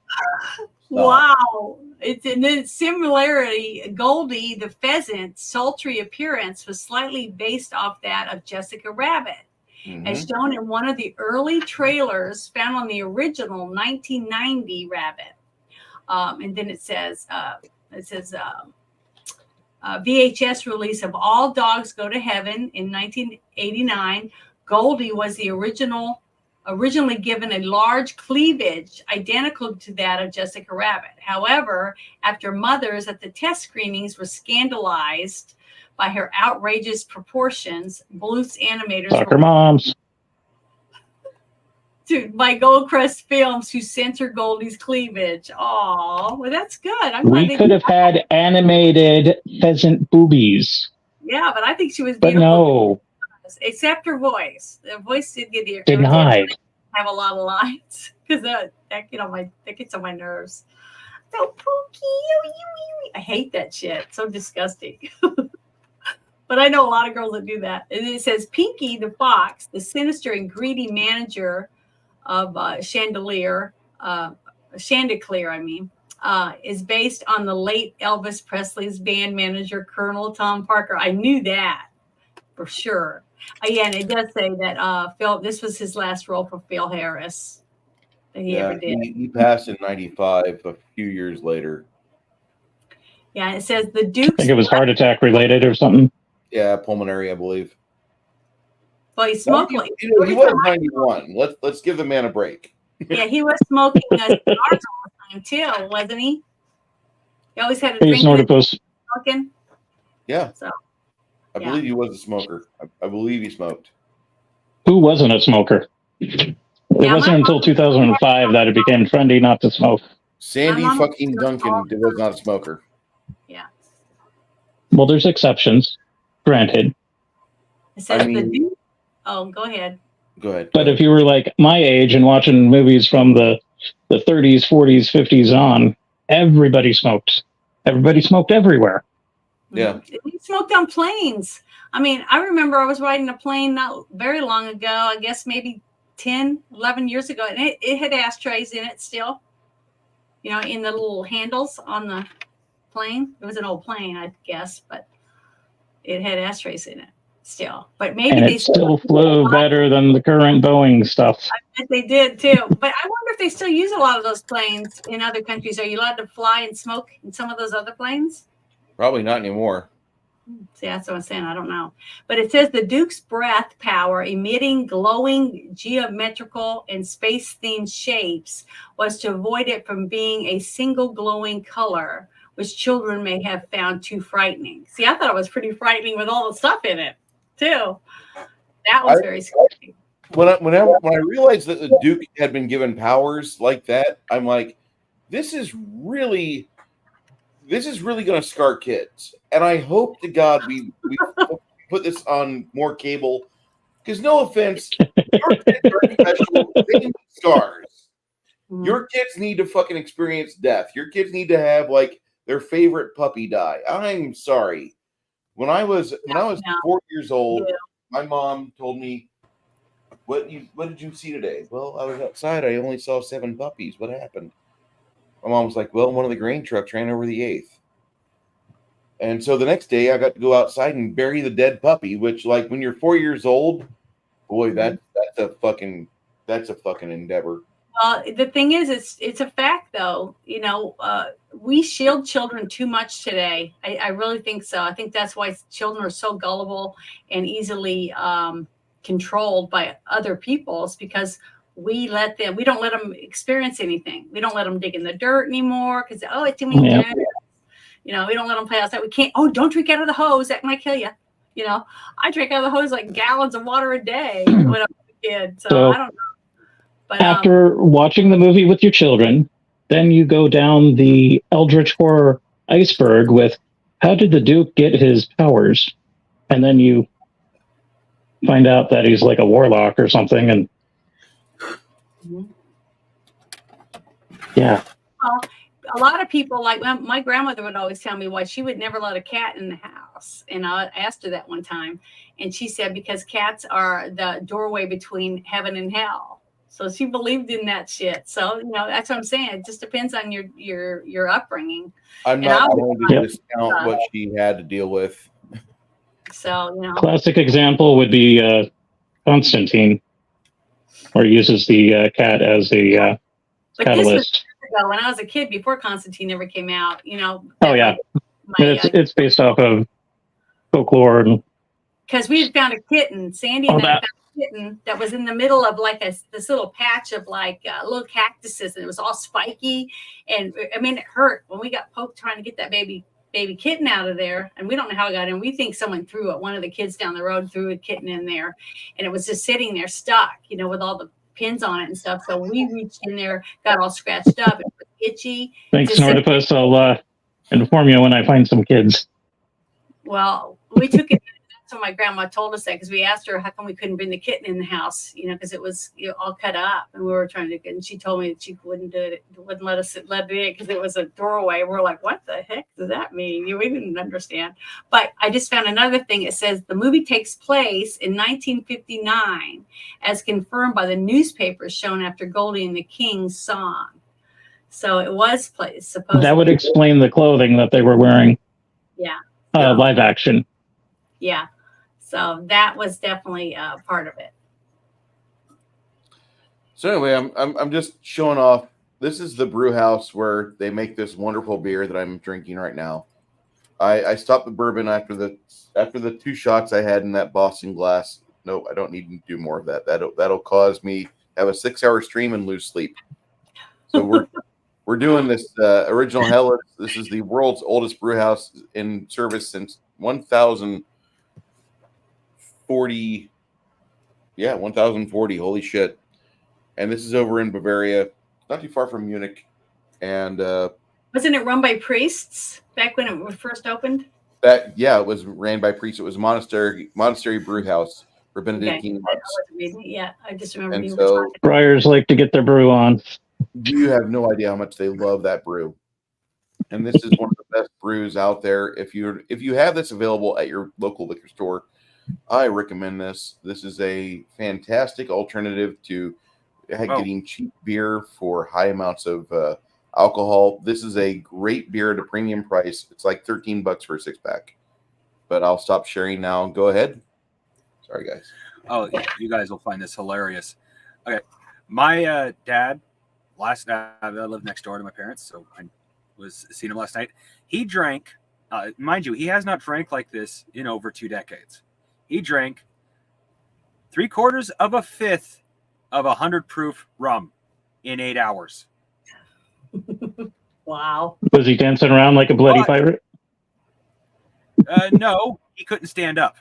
Wow. It's in its similarity. Goldie the pheasant's sultry appearance was slightly based off that of Jessica Rabbit. Mm-hmm. As shown in one of the early trailers found on the original 1990 Rabbit. And then it says VHS release of All Dogs Go to Heaven in 1989. Goldie was the originally given a large cleavage identical to that of Jessica Rabbit. However, after mothers at the test screenings were scandalized by her outrageous proportions, Bluth's animators Soccer moms. By Goldcrest Films, who censored Goldie's cleavage. Oh, well, that's good. We could have had animated pheasant boobies. Yeah, but I think she was beautiful. But no. Except her voice. The voice did get the denied. Have a lot of lines because that gets on my nerves. So Pookie, I hate that shit. So disgusting. But I know a lot of girls that do that. And it says Pinky the fox, the sinister and greedy manager of Chanticleer, is based on the late Elvis Presley's band manager, Colonel Tom Parker. I knew that for sure. Yeah, and it does say that this was his last role for Phil Harris that he ever did. He passed in 95, a few years later. Yeah, it says the Duke's... I think it was heart attack related or something. Yeah, pulmonary, I believe. Well, he smoked. He was 91. Let's give the man a break. Yeah, he was smoking cigars all the time too, wasn't he? He always had a drink. Smoking. Yeah. So, I believe he was a smoker. I believe he smoked. Who wasn't a smoker? It wasn't until 2005 that it became trendy not to smoke. Sandy fucking Duncan was not a smoker. Yeah. Well, there's exceptions, granted. It says go ahead. Go ahead. But if you were like my age and watching movies from the 30s, 40s, 50s on, everybody smoked. Everybody smoked everywhere. Yeah. We smoked on planes. I mean, I remember I was riding a plane not very long ago, I guess maybe 10, 11 years ago, and it had ashtrays in it still, in the little handles on the plane. It was an old plane, I guess, but it had ashtrays in it still. But maybe and they still flew better than the current Boeing stuff. I bet they did too. But I wonder if they still use a lot of those planes in other countries. Are you allowed to fly and smoke in some of those other planes? Probably not anymore. See, that's what I'm saying. I don't know. But it says the Duke's breath power, emitting glowing geometrical and space-themed shapes, was to avoid it from being a single glowing color, which children may have found too frightening. See, I thought it was pretty frightening with all the stuff in it, too. That was very scary. When I realized that the Duke had been given powers like that, I'm like, this is really going to scar kids. And I hope to God we put this on more cable. Because no offense, your kids are special. They need scars. Your kids need to fucking experience death. Your kids need to have like their favorite puppy die. I'm sorry. When I was 4 years old, my mom told me, what did you see today? Well, I was outside. I only saw 7 puppies. What happened? My mom was like, well, one of the grain trucks ran over the 8th. And so the next day I got to go outside and bury the dead puppy, which, like, when you're 4 years old, boy, that's a fucking endeavor. Well, the thing is, it's a fact, though. We shield children too much today. I really think so. I think that's why children are so gullible and easily controlled by other people. It's because we don't let them experience anything. We don't let them dig in the dirt anymore because it's too many germs. We don't let them play outside. We can't. Oh, don't drink out of the hose. That might kill you. I drank out of the hose like gallons of water a day when I was a kid. So I don't know. But, after watching the movie with your children, then you go down the Eldritch Horror iceberg with how did the Duke get his powers? And then you find out that he's like a warlock or something. And yeah. Well, a lot of people, like my grandmother would always tell me why she would never let a cat in the house. And I asked her that one time. And she said, because cats are the doorway between heaven and hell. So she believed in that shit. So, that's what I'm saying. It just depends on your upbringing. I'm not going to discount what she had to deal with. So, Classic example would be Constantine, where he uses the cat as a catalyst. When I was a kid, before Constantine ever came out, Oh, yeah. It's based off of folklore. Because we had found a kitten, Sandy and I found a kitten that was in the middle of like this little patch of like little cactuses, and it was all spiky. And I mean, it hurt when we got poked trying to get that baby kitten out of there. And we don't know how it got in. We think someone threw it. One of the kids down the road threw a kitten in there, and it was just sitting there stuck, with all the pins on it and stuff. So we reached in there, got all scratched up, it was itchy. Thanks, Nordipus. I'll inform you when I find some kids. Well, we took it. So my grandma told us that because we asked her how come we couldn't bring the kitten in the house, because it was all cut up, and we were trying to. And she told me that she wouldn't do it, wouldn't let us let it in because it was a doorway. We're like, what the heck does that mean? We didn't understand. But I just found another thing. It says the movie takes place in 1959, as confirmed by the newspapers shown after Goldie and the King's song. So it was supposed. That would explain the clothing that they were wearing. Yeah. Live action. Yeah. So that was definitely part of it. So anyway, I'm just showing off. This is the brew house where they make this wonderful beer that I'm drinking right now. I stopped the bourbon after the 2 shots I had in that Boston glass. No, I don't need to do more of that. That'll cause me have a 6-hour stream and lose sleep. So we're doing this original Helles. This is the world's oldest brew house in service since 1040. Yeah, 1040. Holy shit. And this is over in Bavaria, not too far from Munich. And wasn't it run by priests back when it first opened? It was ran by priests. It was a monastery brew house for Benedictine monks. Yeah, I just remember. And so friars like to get their brew on. You have no idea how much they love that brew. And this is one of the best brews out there. If you have this available at your local liquor store, I recommend this. This is a fantastic alternative to getting cheap beer for high amounts of alcohol. This is a great beer at a premium price. It's like $13 for a 6-pack. But I'll stop sharing now. Go ahead. Sorry, guys. Oh, you guys will find this hilarious. Okay, my dad. I lived next door to my parents, so I was seeing him last night. He drank, mind you, he has not drank like this in over 2 decades. He drank 3/4 of a fifth of 100 proof rum in 8 hours. Wow. Was he dancing around like a bloody pirate? No, he couldn't stand up.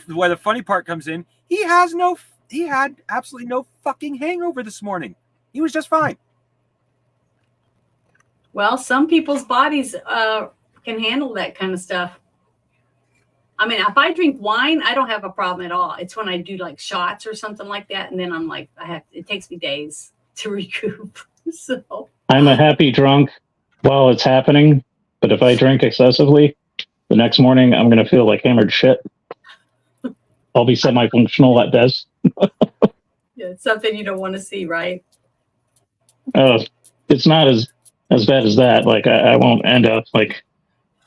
Where the funny part comes in, he had absolutely no fucking hangover this morning. He was just fine. Well, some people's bodies can handle that kind of stuff. I mean, if I drink wine, I don't have a problem at all. It's when I do like shots or something like that, and then I'm like, it takes me days to recoup. So I'm a happy drunk while it's happening, but if I drink excessively, the next morning I'm going to feel like hammered shit. I'll be semi-functional at best. yeah, it's something you don't want to see, right? It's not as bad as that. Like I won't end up like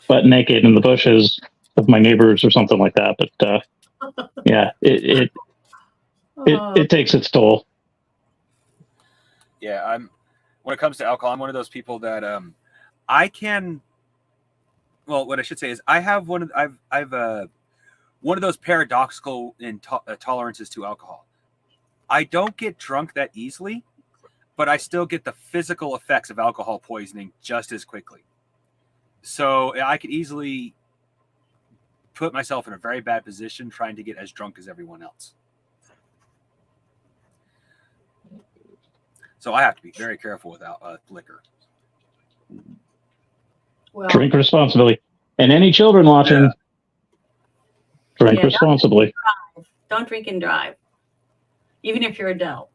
butt naked in the bushes of my neighbors or something like that. But yeah, it takes its toll. Yeah, when it comes to alcohol, I'm one of those people that I can. Well, what I should say is I have I've one of those paradoxical tolerances to alcohol. I don't get drunk that easily, but I still get the physical effects of alcohol poisoning just as quickly. So I could easily put myself in a very bad position trying to get as drunk as everyone else. So I have to be very careful with liquor. Well, Drink responsibly. And any children watching, drink responsibly. Don't drink and drive, even if you're adult.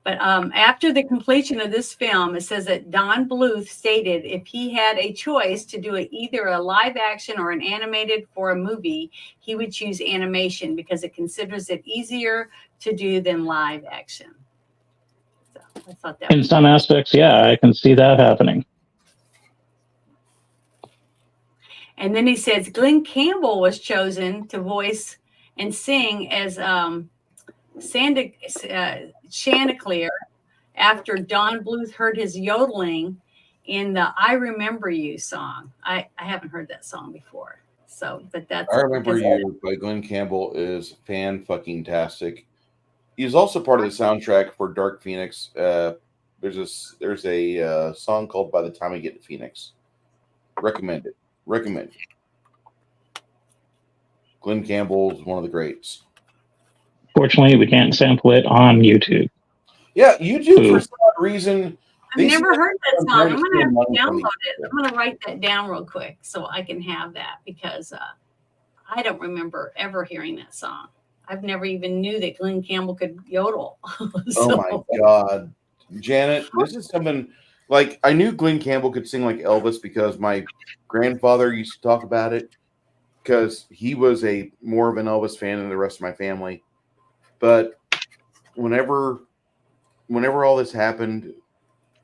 But after the completion of this film, it says that Don Bluth stated if he had a choice to do either a live action or an animated for a movie, he would choose animation because it considers it easier to do than live action. So I thought that in some aspects, yeah, I can see that happening. And then he says Glenn Campbell was chosen to voice and sing as Chanticleer after Don Bluth heard his yodeling in the "I Remember You" song. I haven't heard that song before, so but that's I Remember You by Glenn Campbell is fan-fucking-tastic. He's also part of the soundtrack for Dark Phoenix. There's a song called "By the Time I Get to Phoenix." Recommend it. Glenn Campbell is one of the greats. Fortunately, we can't sample it on YouTube. Yeah, YouTube for some odd reason. I've never heard that song. I'm gonna have to download it. I'm gonna write that down real quick so I can have that because I don't remember ever hearing that song. I've never even knew that Glenn Campbell could yodel. Oh my God, Janet, this is something like I knew Glenn Campbell could sing like Elvis because my grandfather used to talk about it because he was more of an Elvis fan than the rest of my family. But whenever all this happened,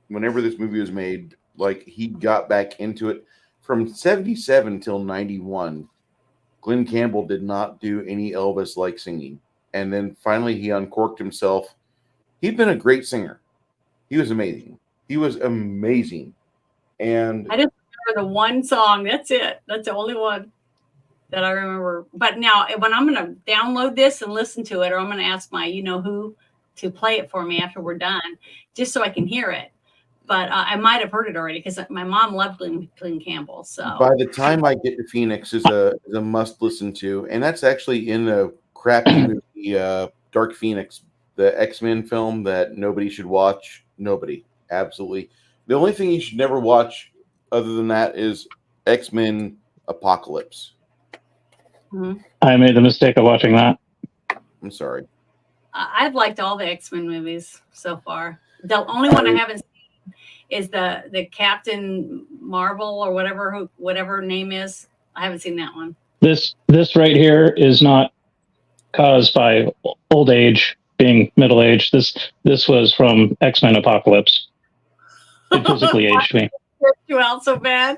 whenever this movie was made, like he got back into it from 1977 till 1991. Glenn Campbell did not do any Elvis-like singing. And then finally he uncorked himself. He'd been a great singer. He was amazing. And I just remember the one song. That's it. That's the only one that I remember. But now when I'm going to download this and listen to it, or I'm going to ask my you-know-who to play it for me after we're done, just so I can hear it. But I might have heard it already because my mom loved Glenn Campbell. So By the Time I Get to Phoenix is a must listen to, and that's actually in the crappy movie Dark Phoenix, the X-Men film that nobody should watch. Nobody, absolutely. The only thing you should never watch, other than that, is X-Men Apocalypse. Mm-hmm. I made the mistake of watching that. I'm sorry. I've liked all the X-Men movies so far. The only one I haven't seen is the Captain Marvel or whatever name is. I haven't seen that one. This right here is not caused by old age, being middle aged. This was from X-Men Apocalypse. It physically aged me. You out so bad.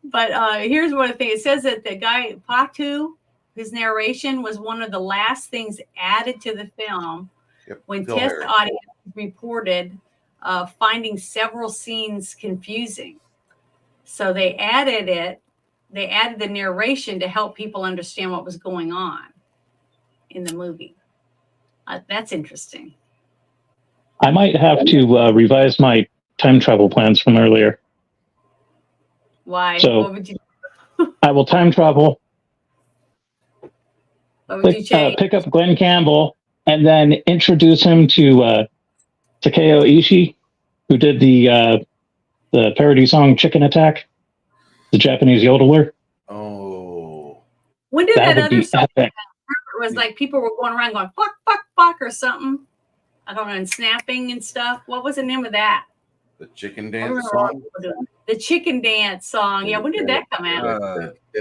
But here's one thing. It says that the guy Patu, his narration was one of the last things added to the film when test audience reported finding several scenes confusing. So they added it. They added the narration to help people understand what was going on in the movie. That's interesting. I might have to revise my time travel plans from earlier. Why? So what would you I will time travel. What would you change? Pick up Glenn Campbell and then introduce him to Takeo Ishii, who did the parody song "Chicken Attack," the Japanese yodeler. Oh, when did that other song? Epic. It was like people were going around going "fuck, fuck, fuck" or something. I don't know, and snapping and stuff. What was the name of that? The chicken I dance remember song. the chicken dance song. Yeah, when did that come out? Yeah. So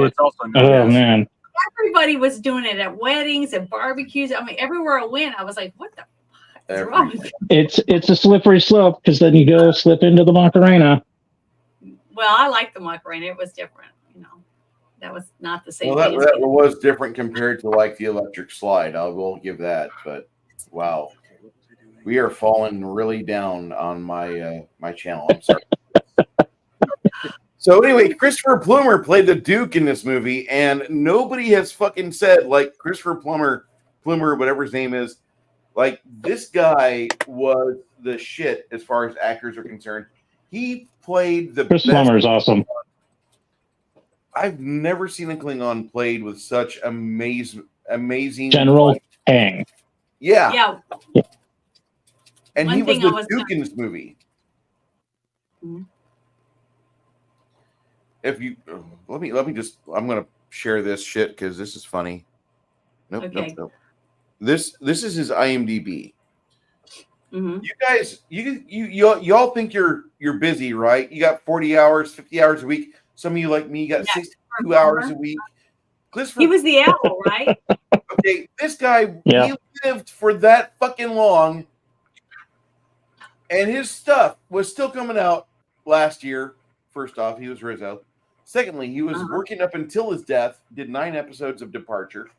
it's also known Oh as. man, Everybody was doing it at weddings and barbecues. I mean, everywhere I went, I was like, "What the fuck is wrong with you?" it's a slippery slope because then you go slip into the Macarena. Well, I liked the Macarena. It was different, you know. That was not the same Well, thing. that was different compared to like the electric slide. I will give that. But wow, we are falling really down on my my channel. I'm sorry. So anyway, Christopher Plummer played the Duke in this movie, and nobody has fucking said like Christopher Plummer, whatever his name is, like this guy was the shit as far as actors are concerned. He played the Chris best. Plummer is awesome. I've never seen a Klingon played with such amazing. General Tang. Yeah, Yeah. and One he was thing I the was Duke in this movie. Mhm. If you let me just, I'm gonna share this shit because this is funny. Nope, Okay. nope. This is his IMDb. Mhm. You guys, y'all think you're busy, right? You got 40 hours, 50 hours a week. Some of you like me, you got Yeah, 62 hours a week. Christopher, He was the owl, right? okay, this guy, Yeah. he lived for that fucking long, and his stuff was still coming out last year. First off, he was Rizzo. Secondly, he was working up until his death, did 9 episodes of Departure.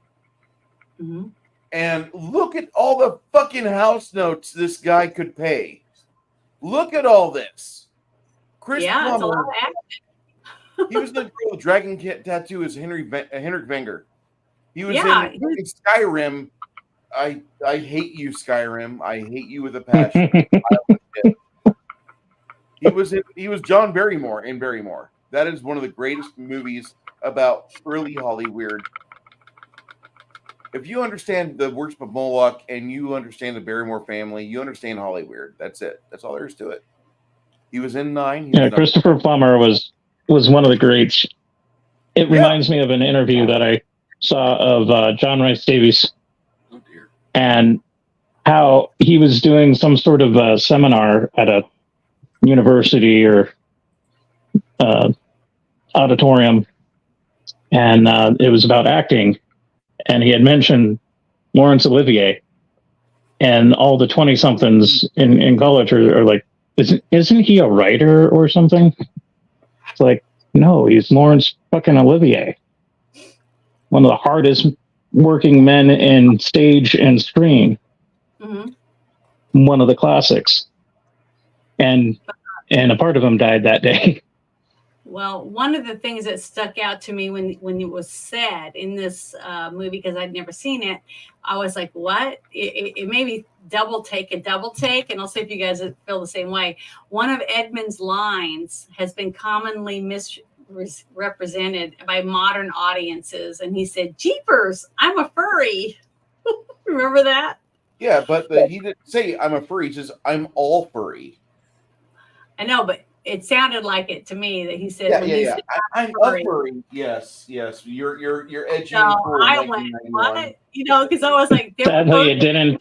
Mhm. And look at all the fucking house notes this guy could pay. Look at all this. Chris Yeah, it's a lot Plummer, of acting. he was the girl with Dragon Tattoo as Henrik Wenger. He was Yeah, in fucking Skyrim. I hate you, Skyrim. I hate you with a passion. He was John Barrymore in Barrymore. That is one of the greatest movies about early Hollywood. If you understand the works of Moloch and you understand the Barrymore family, you understand Hollywood. That's it. That's all there is to it. He was in 9. Yeah, Christopher Plummer was one of the greats. It Yeah. reminds me of an interview that I saw of John Rice Davies, Oh dear. and how he was doing some sort of a seminar at a university or auditorium, and it was about acting, and he had mentioned Laurence Olivier, and all the 20-somethings in college are like, isn't he a writer or something? It's like, no, he's Laurence fucking Olivier, one of the hardest working men in stage and screen. Mhm. One of the classics, and a part of him died that day. Well, one of the things that stuck out to me when it was said in this movie, because I'd never seen it, I was like, what? It made me double take, and I'll see if you guys feel the same way. One of Edmund's lines has been commonly misrepresented by modern audiences, and he said, "Jeepers, I'm a furry." Remember that? Yeah, but he didn't say I'm a furry. He says I'm all furry. I know, but it sounded like it to me that he said, Yeah, when yeah, he yeah. said, I'm a furry. Yes, yes. You're edgy so and cool. I went, what? You know, because I was like, Sadly, it didn't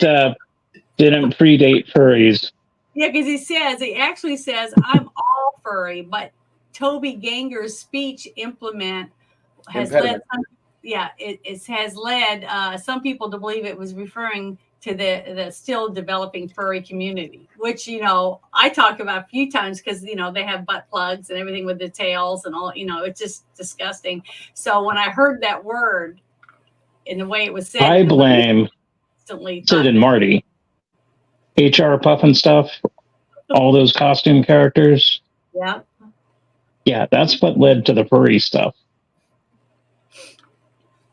predate furries. Yeah, because he actually says, I'm all furry, but Toby Ganger's speech implement has Impediment. led, it has led some people to believe it was referring to the still developing furry community, which, you know, I talk about a few times because, you know, they have butt plugs and everything with the tails and all, you know, it's just disgusting. So when I heard that word in the way it was said, I blame instantly Sid and Marty, HR Puff and stuff, all those costume characters. Yeah. Yeah, that's what led to the furry stuff.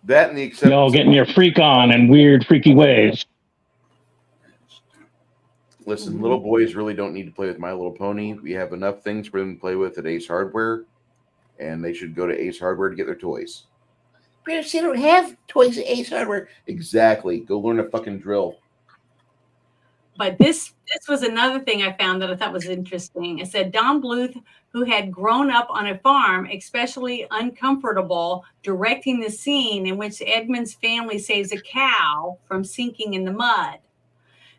That and the acceptance. Y'all getting your freak on in weird, freaky ways. Listen, little boys really don't need to play with My Little Pony. We have enough things for them to play with at Ace Hardware, and they should go to Ace Hardware to get their toys. But they don't have toys at Ace Hardware. Exactly. Go learn a fucking drill. But this was another thing I found that I thought was interesting. It said Don Bluth, who had grown up on a farm, especially uncomfortable directing the scene in which Edmund's family saves a cow from sinking in the mud.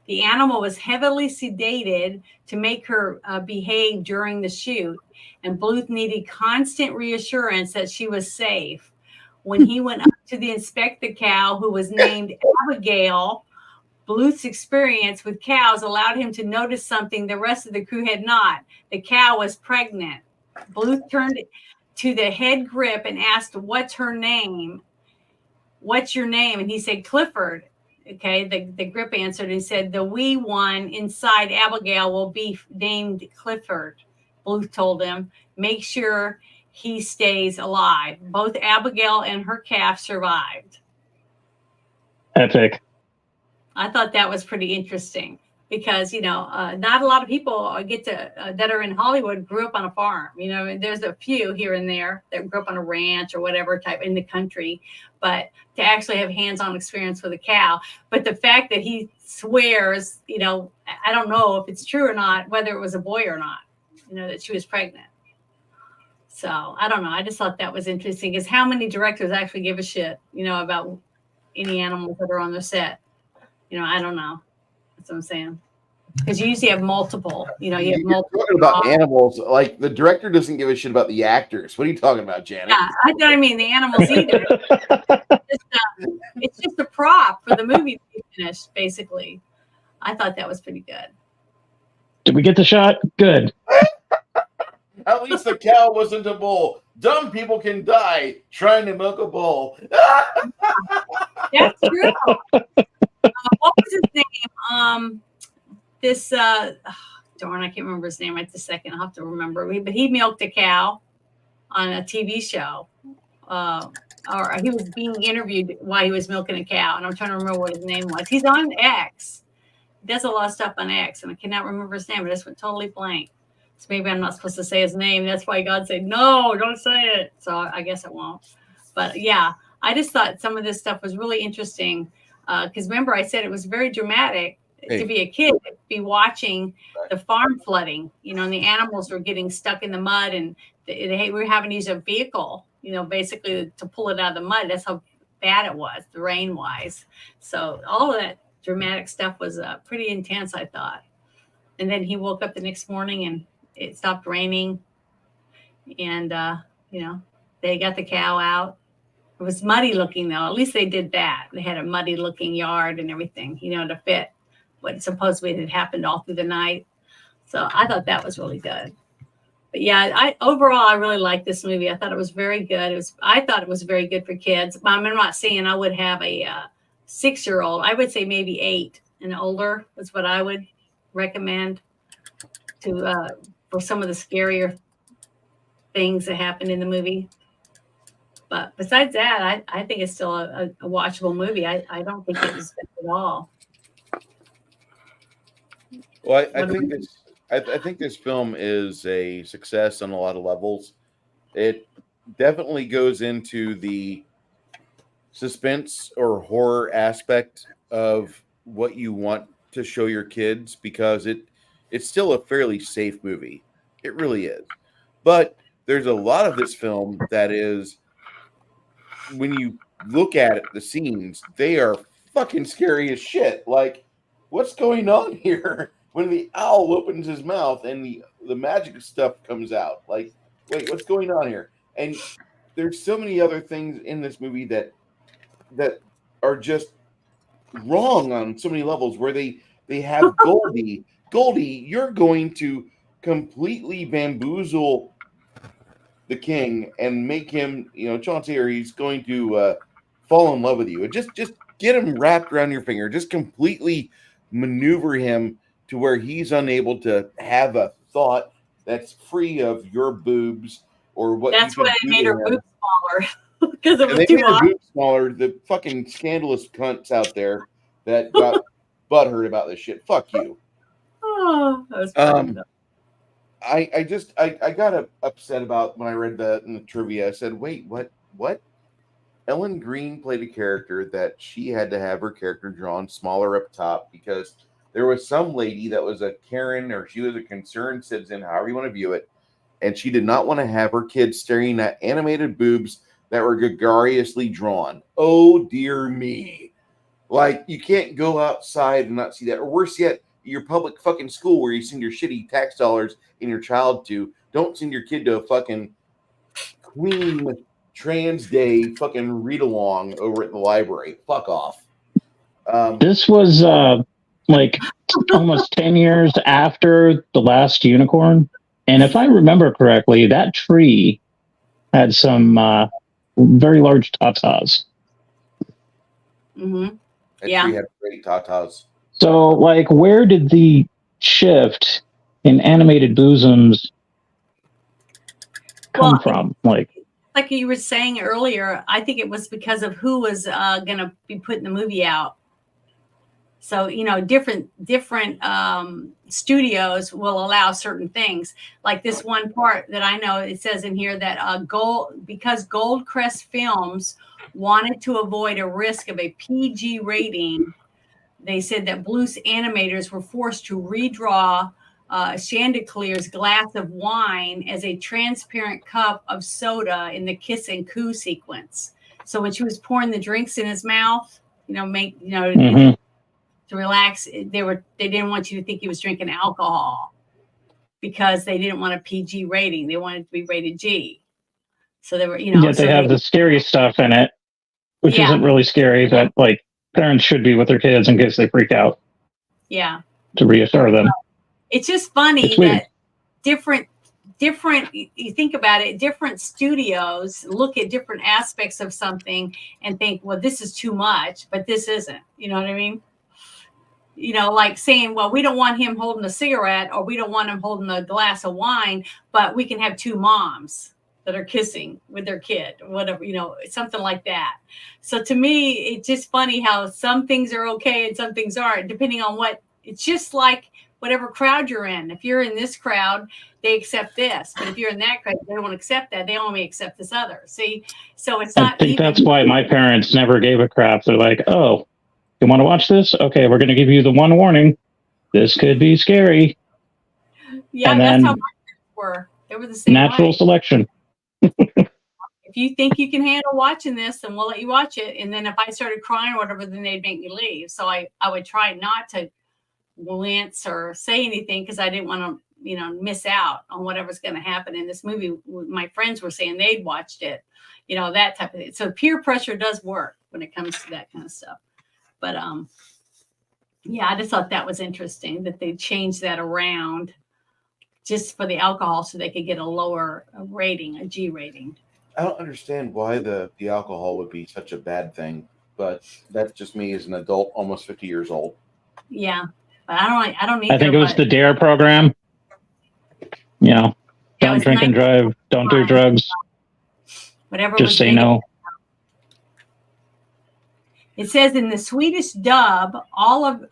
The animal was heavily sedated to make her behave during the shoot, and Bluth needed constant reassurance that she was safe. When he went up to inspect the cow, who was named Abigail, Bluth's experience with cows allowed him to notice something the rest of the crew had not. The cow was pregnant. Bluth turned to the head grip and asked, "What's her name? What's your name?" And he said, "Clifford." Okay, the grip answered and said, "The wee one inside Abigail will be named Clifford." Bluth told him, "Make sure he stays alive." Both Abigail and her calf survived. Epic. I thought that was pretty interesting because, not a lot of people get to that are in Hollywood grew up on a farm. There's a few here and there that grew up on a ranch or whatever type in the country, but to actually have hands-on experience with a cow. But the fact that he swears, I don't know if it's true or not, whether it was a boy or not, that she was pregnant. So I don't know. I just thought that was interesting because how many directors actually give a shit, about any animals that are on their set? I don't know. That's what I'm saying. Because you usually have multiple. You have multiple. Talking about animals, like the director doesn't give a shit about the actors. What are you talking about, Janet? Yeah, I don't mean the animals either. It's just a prop for the movie to be finished, basically. I thought that was pretty good. Did we get the shot? Good. At least the cow wasn't a bull. Dumb people can die trying to milk a bull. That's true. What was his name? Darn, I can't remember his name right this second. I'll have to remember. But he milked a cow on a TV show. Or he was being interviewed while he was milking a cow. And I'm trying to remember what his name was. He's on X. He does a lot of stuff on X. And I cannot remember his name. I just went totally blank. So maybe I'm not supposed to say his name. That's why God said, no, don't say it. So I guess I won't. But yeah, I just thought some of this stuff was really interesting. Because remember, I said it was very dramatic to be a kid, be watching the farm flooding, and the animals were getting stuck in the mud and we were having to use a vehicle, basically to pull it out of the mud. That's how bad it was, the rain wise. So all of that dramatic stuff was pretty intense, I thought. And then he woke up the next morning and it stopped raining. And, they got the cow out. It was muddy looking, though. At least they did that. They had a muddy looking yard and everything, to fit what supposedly had happened all through the night. So I thought that was really good. But yeah, overall, I really liked this movie. I thought it was very good. I thought it was very good for kids. I'm not saying I would have a 6-year-old. I would say maybe 8 and older is what I would recommend for some of the scarier things that happened in the movie. But besides that, I think it's still a watchable movie. I don't think it was bad at all. Well, I think this film is a success on a lot of levels. It definitely goes into the suspense or horror aspect of what you want to show your kids because it's still a fairly safe movie. It really is. But there's a lot of this film that is, when you look at it, the scenes, they are fucking scary as shit. Like, what's going on here? When the owl opens his mouth and the magic stuff comes out. Like, wait, what's going on here? And there's so many other things in this movie that are just wrong on so many levels where they have Goldie. Goldie, you're going to completely bamboozle the king and make him, Chauncey, or he's going to fall in love with you. And just get him wrapped around your finger. Just completely maneuver him to where he's unable to have a thought that's free of your boobs or what. That's why they made her boobs smaller because it was too hot. Boobs smaller. The fucking scandalous cunts out there that got butthurt about this shit. Fuck you. Oh, that was funny. I got upset about when I read that in the trivia. I said, wait, what? Ellen Green played a character that she had to have her character drawn smaller up top because There was some lady that was a Karen, or she was a concerned citizen, however you want to view it, and she did not want to have her kids staring at animated boobs that were gregariously drawn. Oh, dear me. Like, you can't go outside and not see that. Or worse yet, your public fucking school where you send your shitty tax dollars and your child to, don't send your kid to a fucking Queen Trans Day fucking read-along over at the library. Fuck off. This was like almost 10 years after The Last Unicorn. And if I remember correctly, that tree had some very large tatas. Mm-hmm. That Yeah. tree had great tatas. So, like, where did the shift in animated bosoms come from? Like you were saying earlier, I think it was because of who was going to be putting the movie out. So, you know, different studios will allow certain things. Like this one part that I know, it says in here that because Goldcrest Films wanted to avoid a risk of a PG rating, they said that Blues animators were forced to redraw Chanticleer's glass of wine as a transparent cup of soda in the kiss and coo sequence. So when she was pouring the drinks in his mouth, to relax, they didn't want you to think he was drinking alcohol because they didn't want a PG rating. They wanted it to be rated G. So they were, Yet they have the scary stuff in it, which isn't really scary, but like parents should be with their kids in case they freak out. Yeah. To reassure them. It's just funny that different, you think about it, different studios look at different aspects of something and think, well, this is too much, but this isn't. You know what I mean? You know, like saying, well, we don't want him holding a cigarette or we don't want him holding a glass of wine, but we can have two moms that are kissing with their kid or whatever, you know, something like that. So to me, it's just funny how some things are okay and some things aren't, depending on what, it's just like whatever crowd you're in. If you're in this crowd, they accept this. But if you're in that crowd, they don't accept that. They only accept this other. See? So it's not I think that's why my parents never gave a crap. They're like, oh, you want to watch this? Okay, we're going to give you the one warning. This could be scary. Yeah, and that's then how my parents were. They were the same natural way. selection. If you think you can handle watching this, then we'll let you watch it. And then if I started crying or whatever, then they'd make me leave. So I would try not to wince or say anything because I didn't want to, you know, miss out on whatever's going to happen in this movie. My friends were saying they'd watched it, you know, that type of thing. So peer pressure does work when it comes to that kind of stuff. But yeah, I just thought that was interesting that they changed that around just for the alcohol so they could get a lower rating, a G rating. I don't understand why the alcohol would be such a bad thing, but that's just me as an adult, almost 50 years old. Yeah, but I don't either. I think it was the DARE program. You know, don't drink and drive, don't do drugs. Whatever. Just say no. It says in the Swedish dub, all of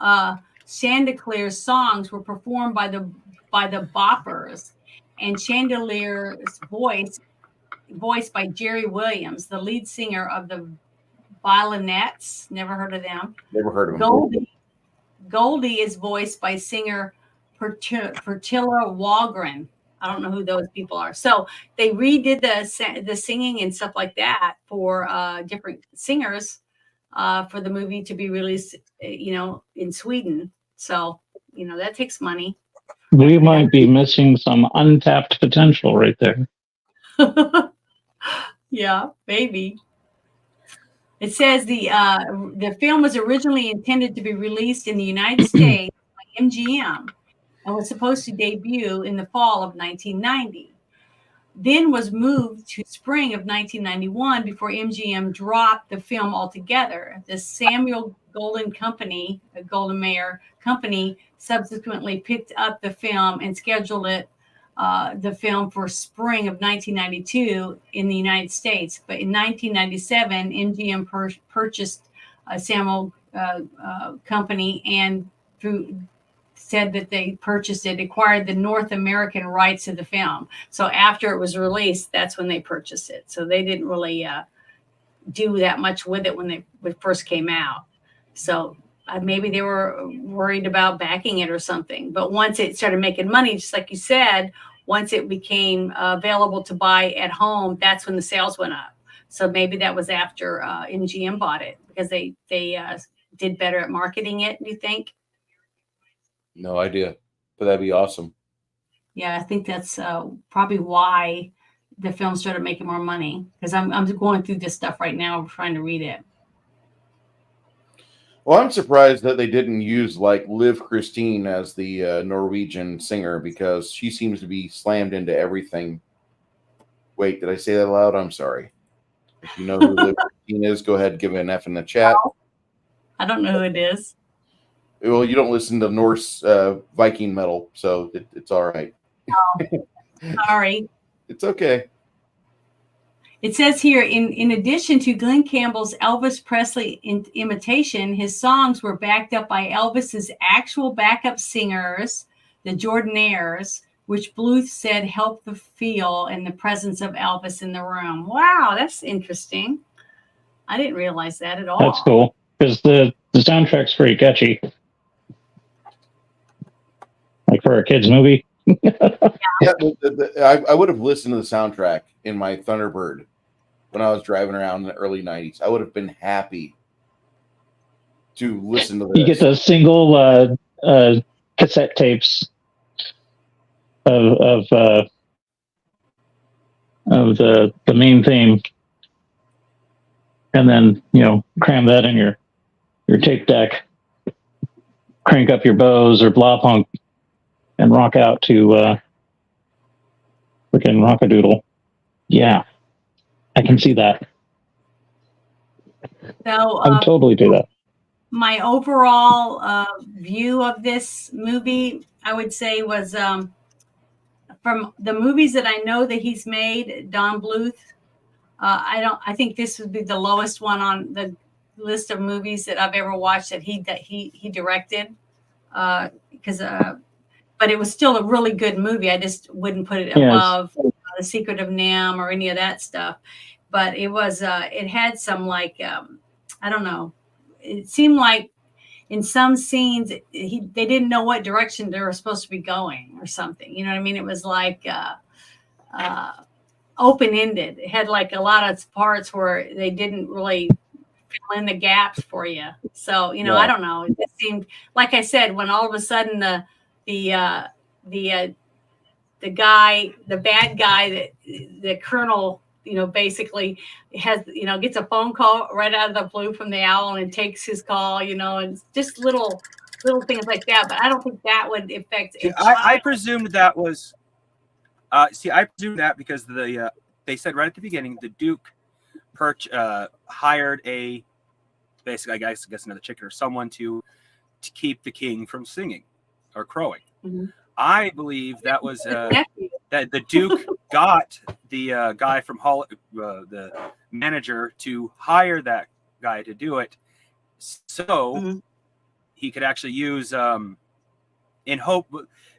Chanticleer's songs were performed by the Boppers, and Chandelier's voiced by Jerry Williams, the lead singer of the Violinettes. Never heard of them. Never heard of them. Goldie is voiced by singer Pertilla Wahlgren. I don't know who those people are. So they redid the singing and stuff like that for different singers for the movie to be released, you know, in Sweden. So, you know, that takes money. We might be missing some untapped potential right there. Yeah, maybe. It says the film was originally intended to be released in the United States by MGM and was supposed to debut in the fall of 1990. Then was moved to spring of 1991 before MGM dropped the film altogether. The Samuel Golden Company, a Golden Mayer company, subsequently picked up the film and scheduled the film for spring of 1992 in the United States. But in 1997, MGM purchased Samuel Company and said that they acquired the North American rights to the film. So after it was released, that's when they purchased it. So they didn't really do that much with it when it first came out. So maybe they were worried about backing it or something. But once it started making money, just like you said, once it became available to buy at home, that's when the sales went up. So maybe that was after MGM bought it because they did better at marketing it. Do you think? No idea, but that'd be awesome. Yeah, I think that's probably why the film started making more money. Because I'm going through this stuff right now, trying to read it. Well, I'm surprised that they didn't use like Liv Christine as the Norwegian singer because she seems to be slammed into everything. Wait, did I say that loud? I'm sorry. If you know who Liv Christine is, go ahead and give it an F in the chat. I don't know who it is. Well, you don't listen to Norse Viking metal, so it's all right. Sorry. It's okay. It says here, in addition to Glenn Campbell's Elvis Presley imitation, his songs were backed up by Elvis's actual backup singers, the Jordanaires, which Bluth said helped the feel and the presence of Elvis in the room. Wow, that's interesting. I didn't realize that at all. That's cool because the soundtrack's pretty catchy, like for a kids movie. Yeah, I would have listened to the soundtrack in my Thunderbird when I was driving around in the early 90s. I would have been happy to listen to this. You get the single cassette tapes of the main theme, and then cram that in your tape deck, crank up your Bose or blah punk, and rock out to freaking Rock-a-Doodle. Yeah, I can see that. So I would totally do that. My overall view of this movie, I would say, was from the movies that I know that he's made, Don Bluth. I think this would be the lowest one on the list of movies that I've ever watched that he directed. Because but it was still a really good movie. I just wouldn't put it above The Secret of NIMH or any of that stuff. But it was, it had some like, I don't know. It seemed like in some scenes they didn't know what direction they were supposed to be going or something. You know what I mean? It was like open-ended. It had like a lot of parts where they didn't really fill in the gaps for you. So I don't know. It just seemed, like I said, when all of a sudden the guy, the bad guy, that the colonel, basically has, gets a phone call right out of the blue from the owl and takes his call, and just little things like that. But I don't think that would affect. I presumed that was. I presumed that because they said right at the beginning the Duke hired basically I guess another chicken or someone to keep the king from singing or crowing. Mm-hmm. I believe that was that the Duke got the guy from the manager to hire that guy to do it, so he could actually use in hope.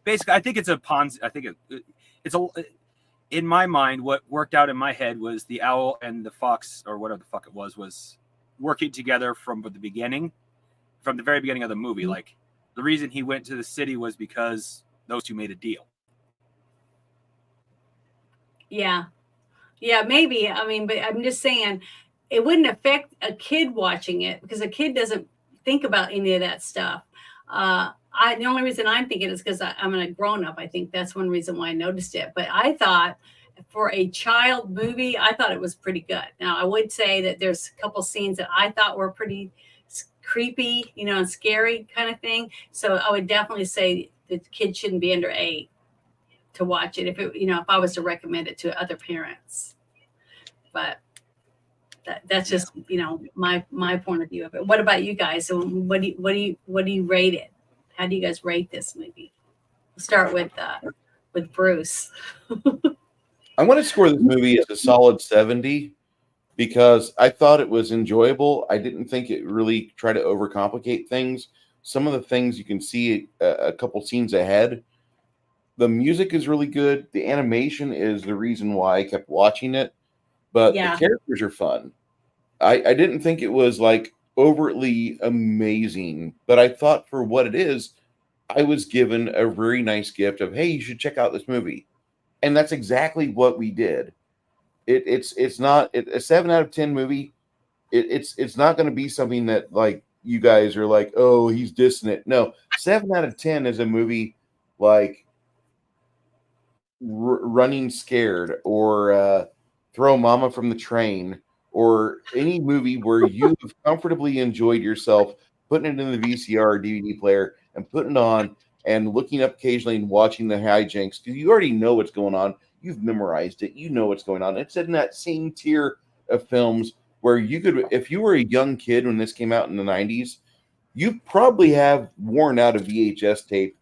Basically, I think it's a Ponzi. I think it's a. In my mind, what worked out in my head was the owl and the fox, or whatever the fuck it was working together from the beginning, from the very beginning of the movie. Mm-hmm. Like the reason he went to the city was because those two made a deal. Yeah, maybe. I mean, but I'm just saying it wouldn't affect a kid watching it because a kid doesn't think about any of that stuff. The only reason I'm thinking is because I'm a grown up. I think that's one reason why I noticed it. But I thought for a child movie, I thought it was pretty good. Now, I would say that there's a couple scenes that I thought were pretty creepy, and scary kind of thing. So I would definitely say the kid shouldn't be under 8 to watch it. If I was to recommend it to other parents, but that's just my point of view of it. What about you guys? So what do you rate it? How do you guys rate this movie? We'll start with Bruce. I'm going to score this movie as a solid 70 because I thought it was enjoyable. I didn't think it really tried to overcomplicate things. Some of the things you can see a couple scenes ahead. The music is really good. The animation is the reason why I kept watching it. But the characters are fun. I didn't think it was like overtly amazing, but I thought for what it is, I was given a very nice gift of, hey, you should check out this movie. And that's exactly what we did. It's not a 7 out of 10 movie. It's not going to be something that like you guys are like, oh, he's dissing it. No, 7 out of 10 is a movie like Running Scared or Throw Mama from the Train or any movie where you have comfortably enjoyed yourself putting it in the VCR or DVD player and putting it on and looking up occasionally and watching the hijinks because you already know what's going on. You've memorized it. You know what's going on. It's in that same tier of films where you could, if you were a young kid when this came out in the 90s, you probably have worn out a VHS tape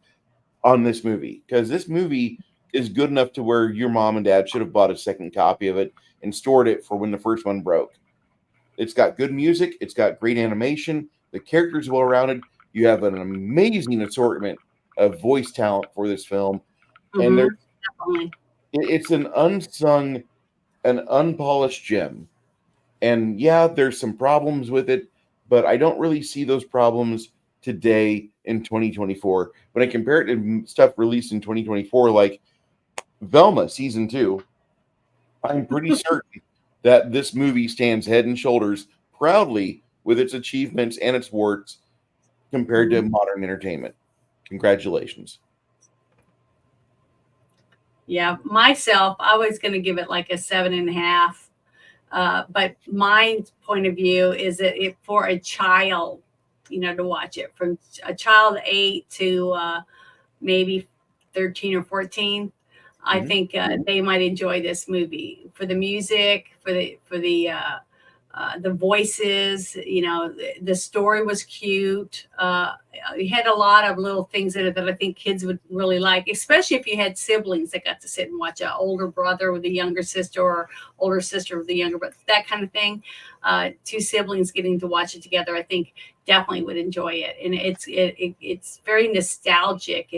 on this movie because this movie is good enough to where your mom and dad should have bought a second copy of it and stored it for when the first one broke. It's got good music. It's got great animation. The characters are well rounded. You have an amazing assortment of voice talent for this film. And there's Definitely. it's an unsung, an unpolished gem. And yeah, there's some problems with it, but I don't really see those problems today in 2024. When I compare it to stuff released in 2024, like Velma season 2, I'm pretty certain that this movie stands head and shoulders proudly with its achievements and its warts compared to modern entertainment. Congratulations. Yeah, myself, I was going to give it like a 7.5. But my point of view is that it for a child, to watch it from a child 8 to maybe 13 or 14. I think they might enjoy this movie for the music, for the voices. The story was cute. It had a lot of little things in it that I think kids would really like, especially if you had siblings that got to sit and watch an older brother with a younger sister or older sister with a younger brother, that kind of thing. Two siblings getting to watch it together, I think definitely would enjoy it. And it's very nostalgic.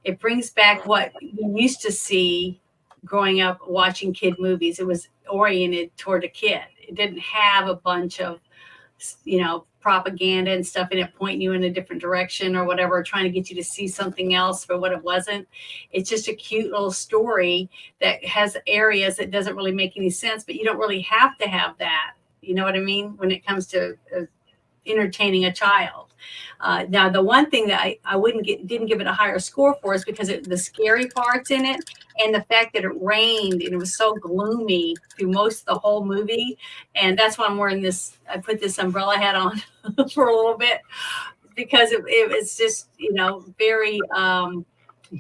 It brings back what we used to see growing up watching kid movies. It was oriented toward a kid. It didn't have a bunch of, propaganda and stuff in it pointing you in a different direction or whatever, trying to get you to see something else for what it wasn't. It's just a cute little story that has areas that doesn't really make any sense, but you don't really have to have that. You know what I mean? When it comes to entertaining a child. Now, the one thing that I didn't give it a higher score for is because the scary parts in it and the fact that it rained and it was so gloomy through most of the whole movie. And that's why I'm wearing this. I put this umbrella hat on for a little bit because it was just, very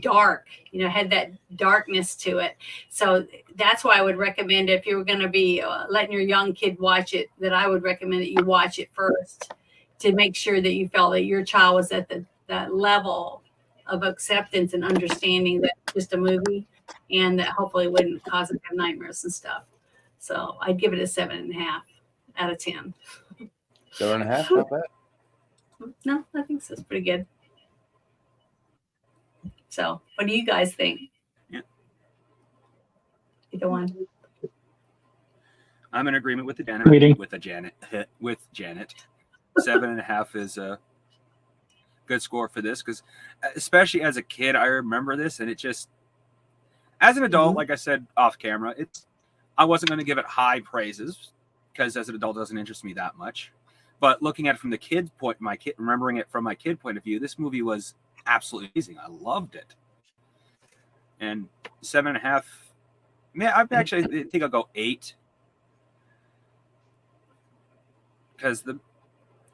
dark, had that darkness to it. So that's why I would recommend, if you were going to be letting your young kid watch it, that I would recommend that you watch it first to make sure that you felt that your child was at that level of acceptance and understanding that it's just a movie and that hopefully wouldn't cause them nightmares and stuff. So I'd give it a 7.5 out of 10. 7.5, not bad. No, I think so. It's pretty good. So, what do you guys think? Yeah. Either one. I'm in agreement with Janet. Reading. With Janet. 7.5 is a good score for this because, especially as a kid, I remember this, and it just, as an adult, like I said off camera, I wasn't going to give it high praises because as an adult, it doesn't interest me that much. But looking at it from the kid's point, remembering it from my kid point of view, this movie was absolutely amazing. I loved it. And 7.5, I actually think I'll go 8 because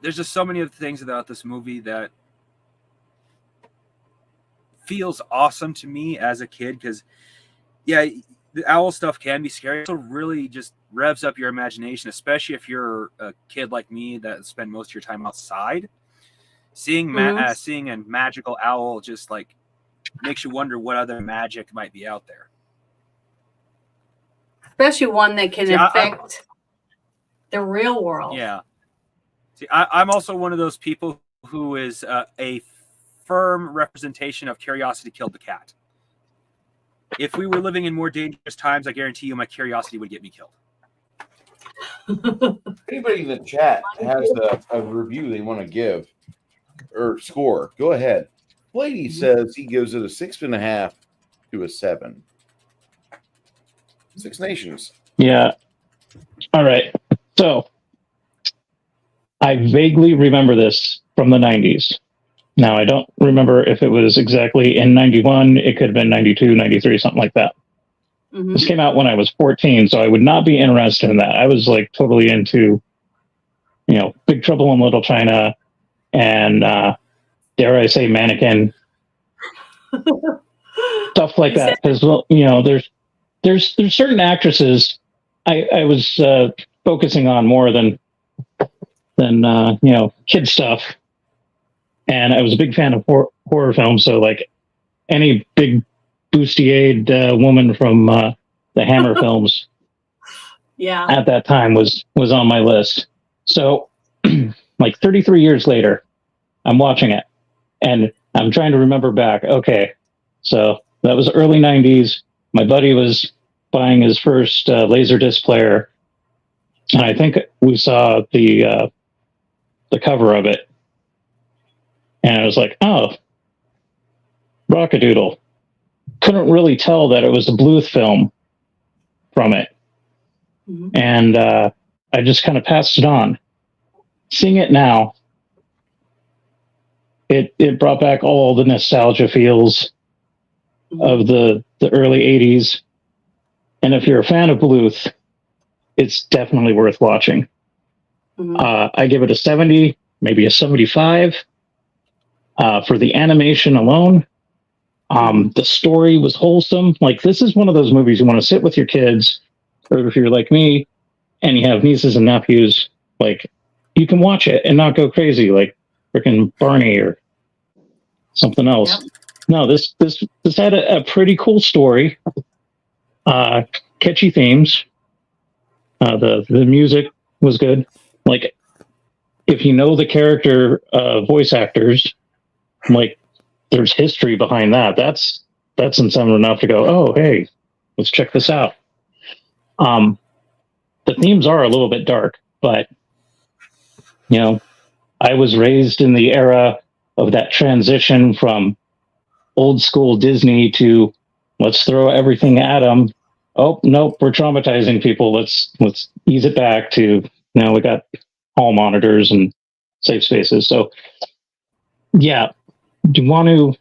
there's just so many of the things about this movie that feels awesome to me as a kid. Because, yeah, the owl stuff can be scary. It also really just revs up your imagination, especially if you're a kid like me that spend most of your time outside. Seeing a magical owl just like makes you wonder what other magic might be out there. Especially one that can affect the real world. Yeah. See, I'm also one of those people who is a firm representation of curiosity killed the cat. If we were living in more dangerous times, I guarantee you my curiosity would get me killed. Anybody in the chat has a review they want to give or score, go ahead. Lady says he gives it a 6.5 to a 7. Six Nations. Yeah. All right. So I vaguely remember this from the 90s. Now, I don't remember if it was exactly in 91. It could have been 92, 93, something like that. Mhm. This came out when I was 14, so I would not be interested in that. I was like totally into, Big Trouble in Little China and, dare I say, Mannequin, stuff like You said- that. Because, there's certain actresses I was focusing on more than kid stuff. And I was a big fan of horror films, so like any big bustier woman from the Hammer films Yeah. at that time was on my list. So like 33 years later, I'm watching it and I'm trying to remember back. Okay, so that was early 90s. My buddy was buying his first Laserdisc player. And I think we saw the cover of it. And I was like, oh, Rock-a-Doodle. Couldn't really tell that it was a Bluth film from it. Mhm. And I just kind of passed it on. Seeing it now, it brought back all the nostalgia feels of the early 80s. And if you're a fan of Bluth, it's definitely worth watching. Mhm. I give it a 70, maybe a 75. For the animation alone, the story was wholesome. Like, this is one of those movies you want to sit with your kids, or if you're like me and you have nieces and nephews, like, you can watch it and not go crazy like freaking Barney or something else. Yep. No, this had a pretty cool story, catchy themes. The music was good. Like, if you know the character voice actors, like, there's history behind that. That's incentive enough to go, oh, hey, let's check this out. The themes are a little bit dark, but I was raised in the era of that transition from old school Disney to let's throw everything at them. Oh, nope, we're traumatizing people. Let's ease it back to now we got hall monitors and safe spaces. So yeah, you want to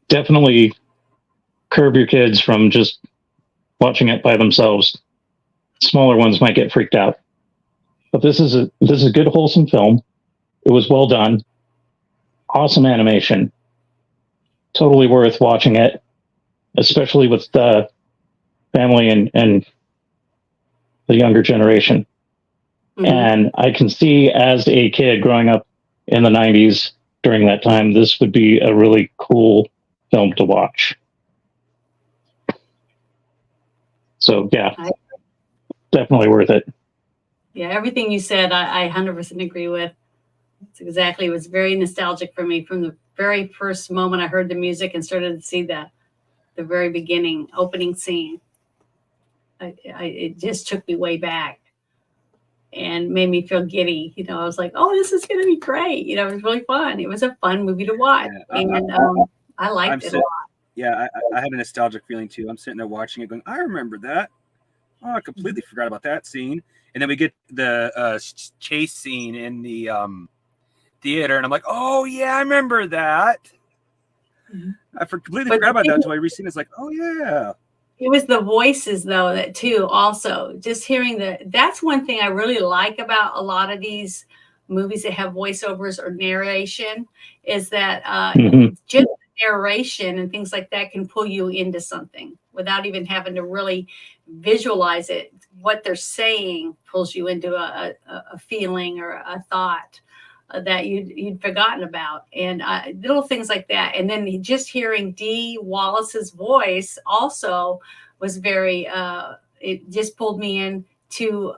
definitely curb your kids from just watching it by themselves. Smaller ones might get freaked out. But this is a good wholesome film. It was well done. Awesome animation. Totally worth watching it, especially with the family and the younger generation. Mhm. And I can see, as a kid growing up in the 90s during that time, this would be a really cool film to watch. So yeah, definitely worth it. Yeah, everything you said, I 100% agree with. It's exactly. It was very nostalgic for me from the very first moment I heard the music and started to see the very beginning opening scene. It just took me way back and made me feel giddy. I was like, oh, this is going to be great. It was really fun. It was a fun movie to watch. Yeah, And I liked it a lot. Yeah, I had a nostalgic feeling too. I'm sitting there watching it going, I remember that. Oh, I completely forgot about that scene. And then we get the chase scene in the theater, and I'm like, oh, yeah, I remember that. I completely forgot about that until I re-seen it. It's like, oh, yeah. It was the voices, though, that too, also. Just hearing that's one thing I really like about a lot of these movies that have voiceovers or narration is that just narration and things like that can pull you into something without even having to really visualize it. What they're saying pulls you into a feeling or a thought that you'd forgotten about, and little things like that. And then just hearing Dee Wallace's voice also was very it just pulled me in to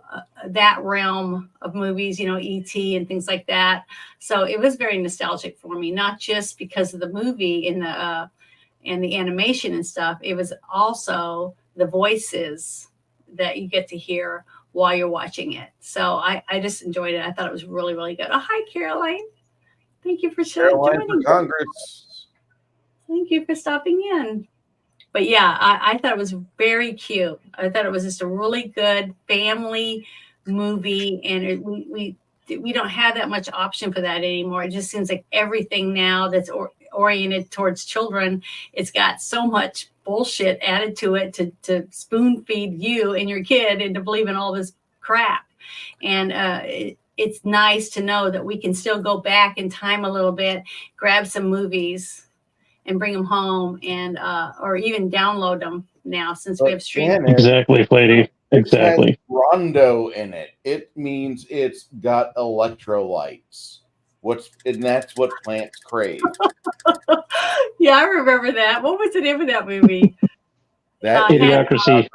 that realm of movies, E.T. and things like that. So it was very nostalgic for me, not just because of the movie and the animation and stuff. It was also the voices that you get to hear while you're watching it. So I just enjoyed it. I thought it was really, really good. Oh, hi, Caroline. Thank you for Caroline for joining. Congress. Thank you for stopping in. But yeah, I thought it was very cute. I thought it was just a really good family movie, and we don't have that much option for that anymore. It just seems like everything now that's oriented towards children, it's got so much bullshit added to it to spoon feed you and your kid into believing all this crap. And it's nice to know that we can still go back in time a little bit, grab some movies and bring them home, and or even download them now since we have streaming. Exactly, lady. Exactly. It has Rondo in it. It means it's got electrolytes. And that's what plants crave. Yeah, I remember that. What was the name of that movie? That Idiocracy.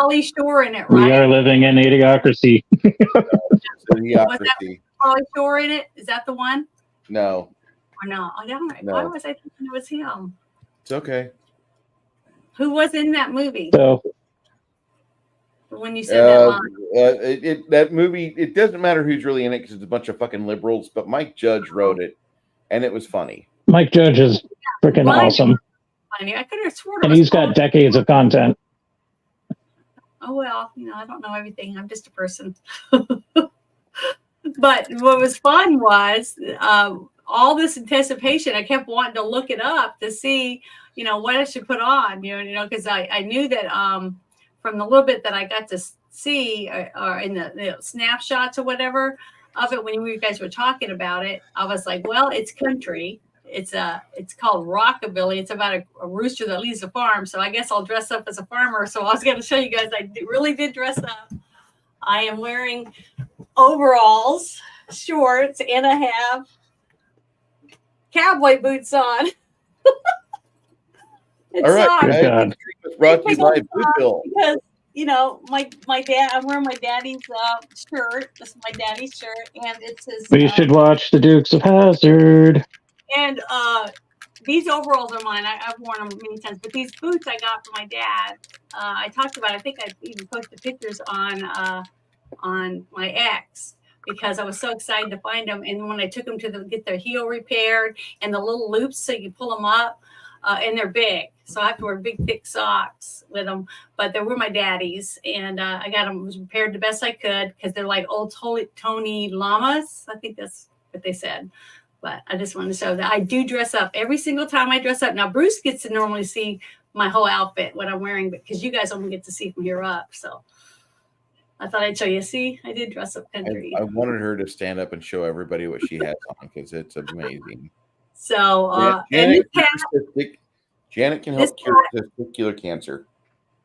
Pauly Shore in it, right? We are living in idiocracy. Idiocracy. Pauly Shore in it? Is that the one? No. Or no? Oh, no. No. Why was I thinking it was him? It's okay. Who was in that movie? So When you said that line. That movie, it doesn't matter who's really in it because it's a bunch of fucking liberals, but Mike Judge wrote it, and it was funny. Mike Judge is freaking awesome. Funny. I could have sworn it And was he's got decades of content. Oh, well, I don't know everything. I'm just a person. But what was fun was all this anticipation. I kept wanting to look it up to see, what I should put on, because I knew that from the little bit that I got to see or in the snapshots or whatever of it when you guys were talking about it, I was like, well, it's country. It's called Rock-a-Billy. It's about a rooster that leaves a farm. So I guess I'll dress up as a farmer. So I was going to show you guys. Really did dress up. I am wearing overalls, shorts, and I have cowboy boots on. All right. Brought to you by Bootbill. Because my dad. I'm wearing my daddy's shirt. This is my daddy's shirt, and it says. We should watch the Dukes of Hazzard. And these overalls are mine. I've worn them many times. But these boots I got from my dad. I talked about. I think I even posted pictures on my ex because I was so excited to find them. And when I took them to get their heel repaired and the little loops so you pull them up, and they're big, so I have to wear big thick socks with them. But they were my daddy's, and I got them repaired the best I could because they're like old Tony llamas. I think that's what they said. But I just wanted to show that I do dress up every single time I dress up. Now, Bruce gets to normally see my whole outfit, what I'm wearing, because you guys only get to see from here up. So I thought I'd show you. See, I did dress up country. I wanted her to stand up and show everybody what she has on because it's amazing. So, Janet can help cure testicular cancer.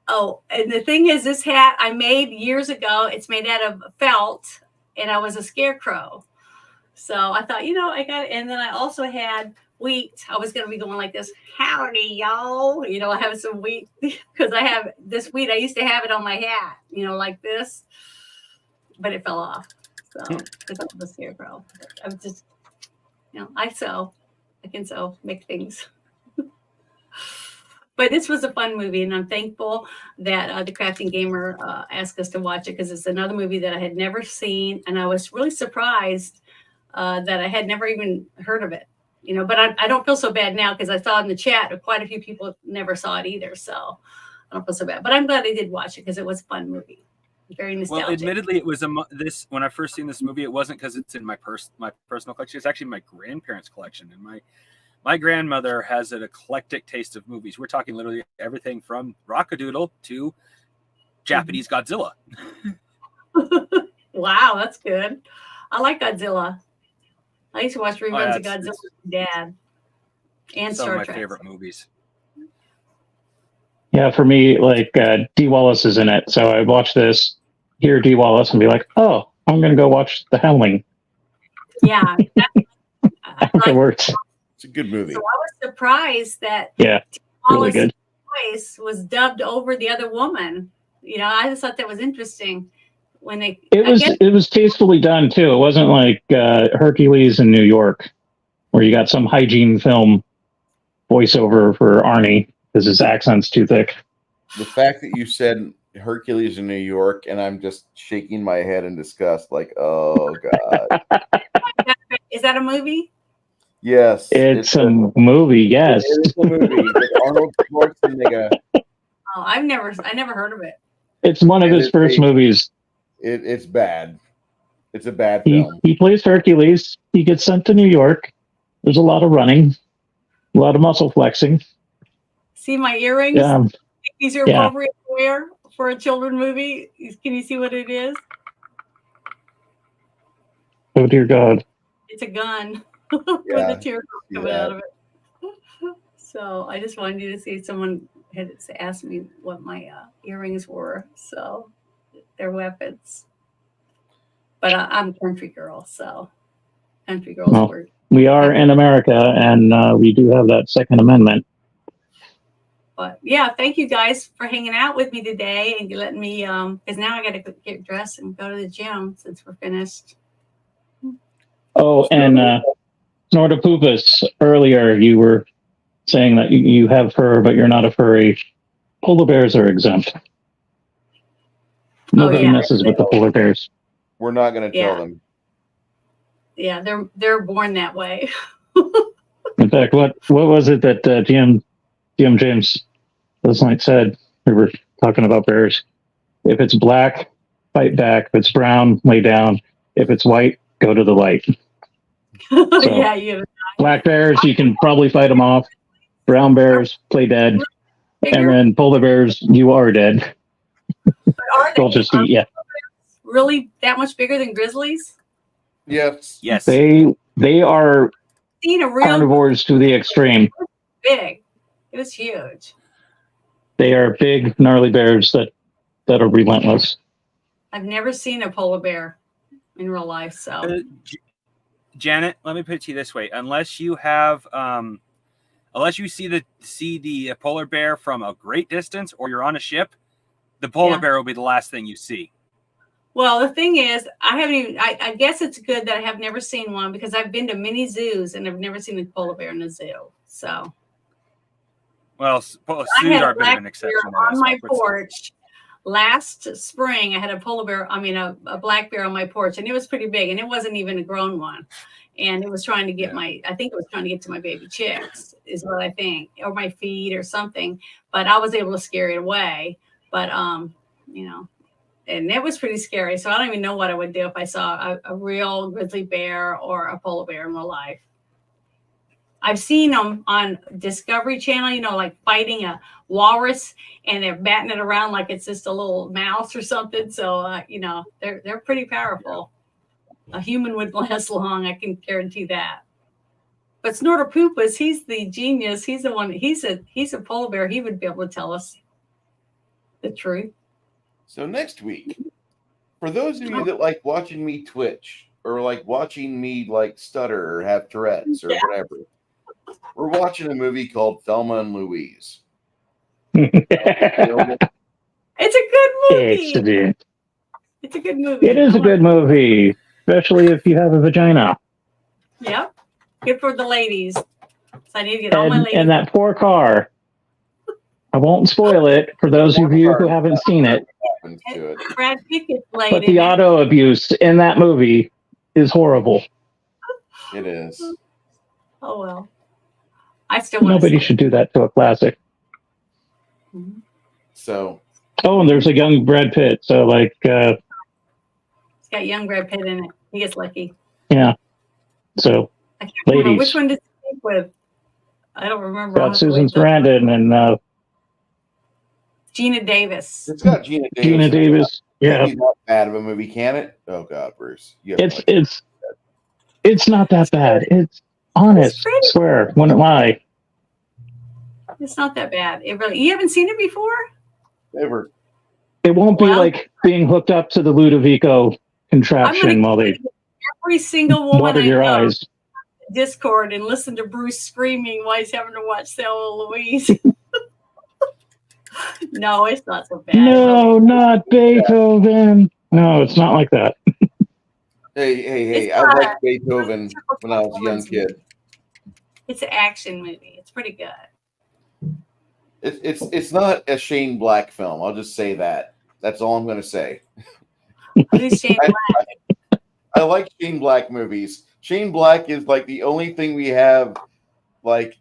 Oh, and the thing is, this hat I made years ago. It's made out of felt, and I was a scarecrow. So I thought, I got it. And then I also had wheat. I was going to be going like this. Howdy, y'all. I have some wheat because I have this wheat. I used to have it on my hat, like this, but it fell off. So because I was a scarecrow. I was just, I can sew, make things. But this was a fun movie, and I'm thankful that the Crafting Gamer asked us to watch it because it's another movie that I had never seen, and I was really surprised that I had never even heard of it, but I don't feel so bad now because I saw in the chat quite a few people never saw it either. So I don't feel so bad, but I'm glad I did watch it because it was a fun movie. Very nostalgic. Well, admittedly, it was when I first seen this movie, it wasn't because it's in my personal collection. It's actually my grandparents' collection. And my grandmother has an eclectic taste of movies. We're talking literally everything from Rock-a-Doodle to Japanese Godzilla. Wow, that's good. I like Godzilla. I used to watch reruns of Godzilla with my dad and some Star of my Trek. favorite movies. Yeah, for me, like D. Wallace is in it, so I watch this, hear D. Wallace, and be like, "Oh, I'm going to go watch The Howling." Yeah, afterwards. It's a good movie. So I was surprised that Really good. voice was dubbed over the other woman. I just thought that was interesting when they. It was tastefully done too. It wasn't like Hercules in New York, where you got some hygiene film voiceover for Arnie because his accent's too thick. The fact that you said Hercules in New York, and I'm just shaking my head in disgust, like, oh god. Is that a movie? Yes, It's a movie, yes. It is a movie with Arnold Schwarzenegger. Oh, I never heard of it. It's one of his first movies. It's bad. It's a bad He film. plays Hercules. He gets sent to New York. There's a lot of running, a lot of muscle flexing. See my earrings? These are appropriate to wear for a children's movie. Can you see what it is? Oh dear God! It's a gun with a teardrop coming out of it. So I just wanted you to see. Someone had asked me what my earrings were, so they're weapons. But I'm a country girl, so country girls work. We are in America, and we do have that Second Amendment. But yeah, thank you guys for hanging out with me today and letting me, because now I got to get dressed and go to the gym since we're finished. Oh, and Snortopoopas, earlier you were saying that you have fur, but you're not a furry. Polar bears are exempt. Nobody messes with the polar bears. We're not going to tell them. Yeah, they're born that way. In fact, what was it that GM James last night said? We were talking about bears. If it's black, fight back. If it's brown, lay down. If it's white, go to the light. So, black bears, you can probably fight them off. Brown bears, play dead. And then polar bears, you are dead. They'll just eat you. Really that much bigger than grizzlies? Yes. Yes. They are carnivores to the extreme. Big. It was huge. They are big, gnarly bears that are relentless. I've never seen a polar bear in real life, so. Janet, let me put it to you this way: unless you have, unless you see the polar bear from a great distance, or you're on a ship, the polar bear will be the last thing you see. Well, the thing is, I guess it's good that I have never seen one because I've been to many zoos and I've never seen a polar bear in a zoo. So. Well, zoos are a bit of an exception. On my porch last spring, I had a polar bear. I mean, a black bear on my porch, and it was pretty big, and it wasn't even a grown one. And it was trying to get I think it was trying to get to my baby chicks, is what I think, or my feed or something. But I was able to scare it away. But and it was pretty scary. So I don't even know what I would do if I saw a real grizzly bear or a polar bear in real life. I've seen them on Discovery Channel, like fighting a walrus and they're batting it around like it's just a little mouse or something. So, they're pretty powerful. A human wouldn't last long. I can guarantee that. But Snortopoopas, he's the genius. He's the one. He's a polar bear. He would be able to tell us the truth. So next week, for those of you that like watching me twitch or like watching me like stutter or have Tourette's or whatever, we're watching a movie called Thelma and Louise. It's a good movie. Excellent. It's a good movie. It is a good movie, especially if you have a vagina. Yep. Good for the ladies. So I need to get all my ladies. And that poor car. I won't spoil it for those of you who haven't seen it. Brad Pitt gets laid. But the auto abuse in that movie is horrible. It is. Oh well. I still want Nobody should do that to a classic. Mm-hmm. So. Oh, and there's a young Brad Pitt. So it's got young Brad Pitt in it. He gets lucky. Yeah. So I can't ladies. remember which one did he speak with. I don't remember. Got Susan Sarandon and Gina Davis. It's got Gina Davis. Gina Davis. Yeah. It's not bad of a movie, can it? Oh God, Bruce. It's not that bad. It's honest. I swear. Wouldn't lie. It's not that bad. You haven't seen it before? Never. It won't be like being hooked up to the Ludovico contraption while they every single woman water your eyes. Discord and listen to Bruce screaming while he's having to watch Thelma Louise. No, it's not so bad. No, not Beethoven. No, it's not like that. Hey! I liked Beethoven when I was a young kid. It's an action movie. It's pretty good. It's not a Shane Black film. I'll just say that. That's all I'm going to say. Who's Shane Black? I like Shane Black movies. Shane Black is like the only thing we have, like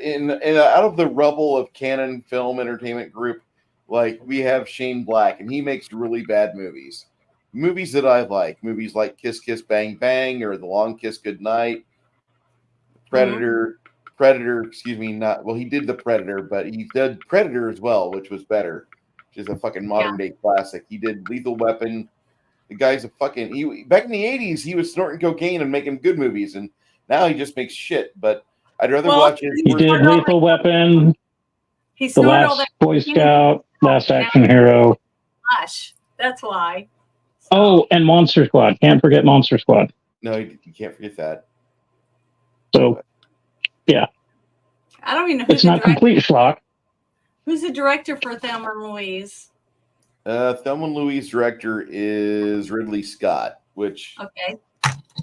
in out of the rubble of Canon Film Entertainment Group. Like we have Shane Black, and he makes really bad movies. Movies that I like, movies like Kiss Kiss Bang Bang or The Long Kiss Goodnight, Predator. Predator, excuse me, not well. He did The Predator, but he did Predator as well, which was better. Which is a fucking modern day classic. He did Lethal Weapon. The guy's a fucking. He back in the '80s, he was snorting cocaine and making good movies, and now he just makes shit. But I'd rather watch his. He did Lethal Weapon, He The snorted all Last that Boy Scout, Last Action Hero. flush. That's why. So, Oh, and Monster Squad. Can't forget Monster Squad. No, you can't forget that. So, yeah, I don't even know it's not complete schlock. who's the director for Thelma and Louise. Thelma and Louise director is Ridley Scott, which Okay.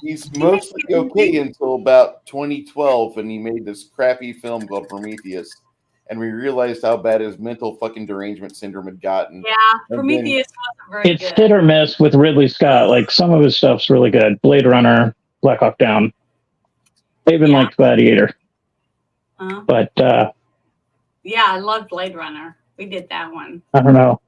he's mostly okay until about 2012, and he made this crappy film called Prometheus, and we realized how bad his mental fucking derangement syndrome had gotten. Yeah, And Prometheus wasn't very It's good. hit or miss with Ridley Scott. Like some of his stuff's really good. Blade Runner, Black Hawk Down. I even liked Gladiator. But yeah, I love Blade Runner. We did that one. I don't know.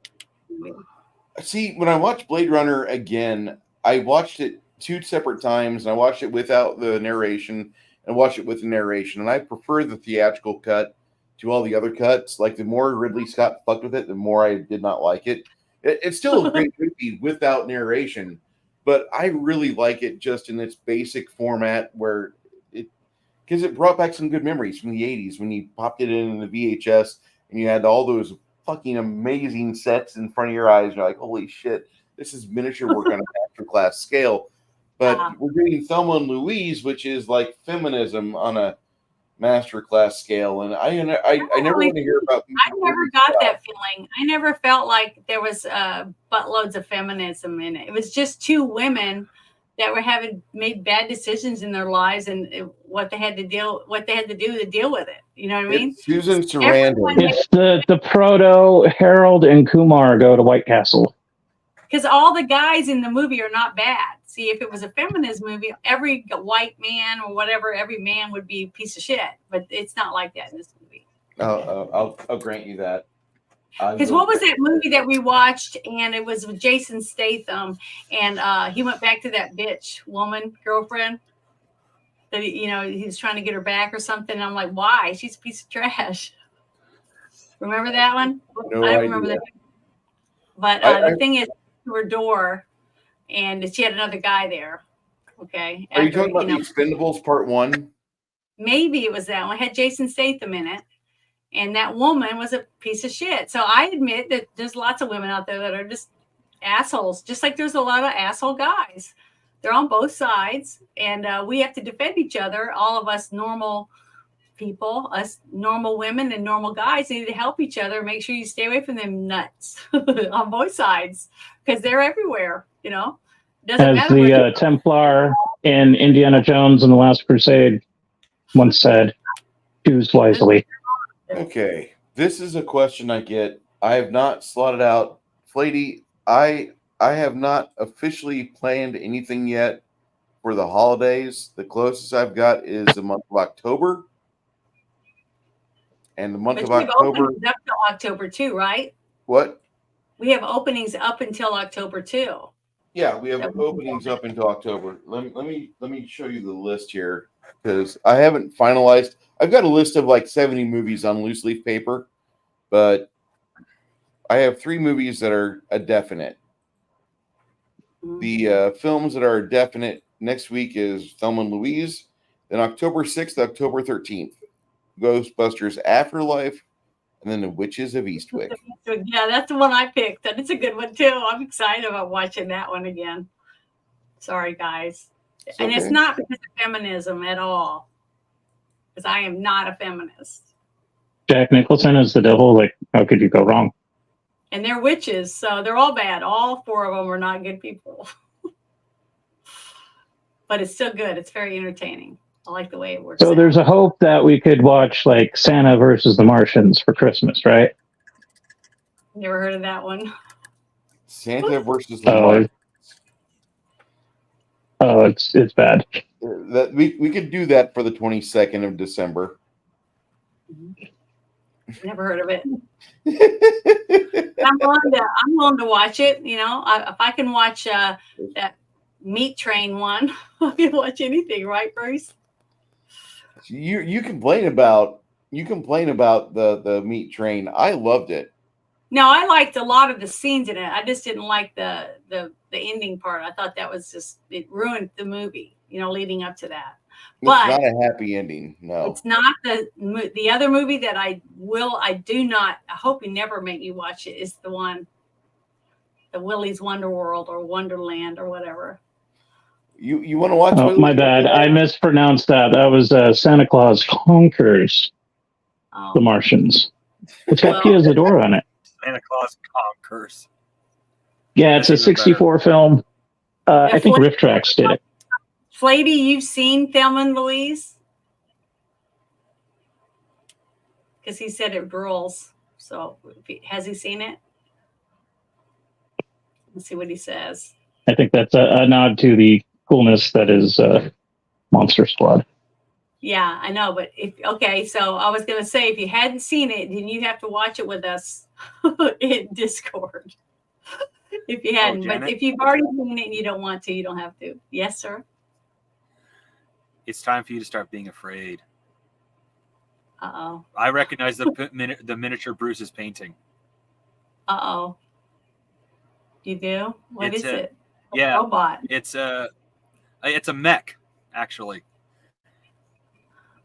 See, when I watched Blade Runner again, I watched it 2 separate times, and I watched it without the narration and watched it with the narration, and I prefer the theatrical cut to all the other cuts. Like, the more Ridley Scott fucked with it, the more I did not like it. It's still a great movie without narration, but I really like it just in its basic format where because it brought back some good memories from the 80s when you popped it in the VHS and you had all those fucking amazing sets in front of your eyes. You're like, holy shit, this is miniature work on a masterclass scale. But we're doing Thelma and Louise, which is like feminism on a masterclass scale. And I never want to hear about. I never got that feeling. I never felt like there was buttloads of feminism in it. It was just 2 women that were made bad decisions in their lives and what they had to do to deal with it. You know what I mean? It's Susan Sarandon. It's the proto Harold and Kumar go to White Castle. Because all the guys in the movie are not bad. See, if it was a feminist movie, every white man or whatever, every man would be a piece of shit. But it's not like that in this movie. I'll grant you that. Because what was that movie that we watched, and it was with Jason Statham, and he went back to that bitch girlfriend that he was trying to get her back or something. And I'm like, why? She's a piece of trash. Remember that one? No I don't idea. remember that. But the thing is, to her door, and she had another guy there. Okay. Are you talking about The Expendables Part 1? Maybe it was that one. It had Jason Statham in it. And that woman was a piece of shit. So I admit that there's lots of women out there that are just assholes, just like there's a lot of asshole guys. They're on both sides, and we have to defend each other. All of us normal people, us normal women and normal guys need to help each other. Make sure you stay away from them nuts on both sides because they're everywhere, Doesn't As matter the Templar in Indiana Jones and the Last Crusade once said, choose wisely. Okay, this is a question I get. I have not slotted out. Flady, I have not officially planned anything yet for the holidays. The closest I've got is the month of October. And the month of October. Openings up till October too, right? What? We have openings up until October too. Yeah, we have openings up until October. Let me show you the list here because I haven't finalized. I've got a list of like 70 movies on loose leaf paper, but I have 3 movies that are a definite. The films that are definite next week is Thelma and Louise. Then October 6th, October 13th, Ghostbusters Afterlife, and then The Witches of Eastwick. Yeah, that's the one I picked, and it's a good one too. I'm excited about watching that one again. Sorry, guys. And it's not because of feminism at all, because I am not a feminist. Jack Nicholson is the devil. Like, how could you go wrong? And they're witches, so they're all bad. All 4 of them are not good people. But it's still good. It's very entertaining. I like the way it works. So there's a hope that we could watch like Santa versus the Martians for Christmas, right? Never heard of that one. Santa versus Oh, Lamar. it's bad. That we could do that for the 22nd of December. Never heard of it. I'm willing to watch it. You know, if I can watch that Meat Train one, I can watch anything, right, Bruce? You complain about the Meat Train. I loved it. No, I liked a lot of the scenes in it. I just didn't like the ending part. I thought that was just, it ruined the movie, you know, leading up to that. It's But not a happy ending. No, it's not the other movie that I hope you never make me watch it, is the one, the Willy's Wonder World or Wonderland or whatever. You want to watch? Oh, my bad. I mispronounced that. That was Santa Claus Conquers the Martians. It's got Pia Zadora on it. Santa Claus Conquers. Yeah, it's a 64 film. I think Riff Tracks did it. Flatey, you've seen Thelma and Louise? Because he said it rules. So has he seen it? Let's see what he says. I think that's a nod to the coolness that is Monster Squad. Yeah, I know, but so I was going to say, if you hadn't seen it, then you have to watch it with us in Discord. If you hadn't, but if you've already seen it and you don't want to, you don't have to. Yes, sir. It's time for you to start being afraid. Uh-oh. I recognize the miniature Bruce is painting. Uh-oh. You do? What is it? Yeah. Robot. It's a mech, actually.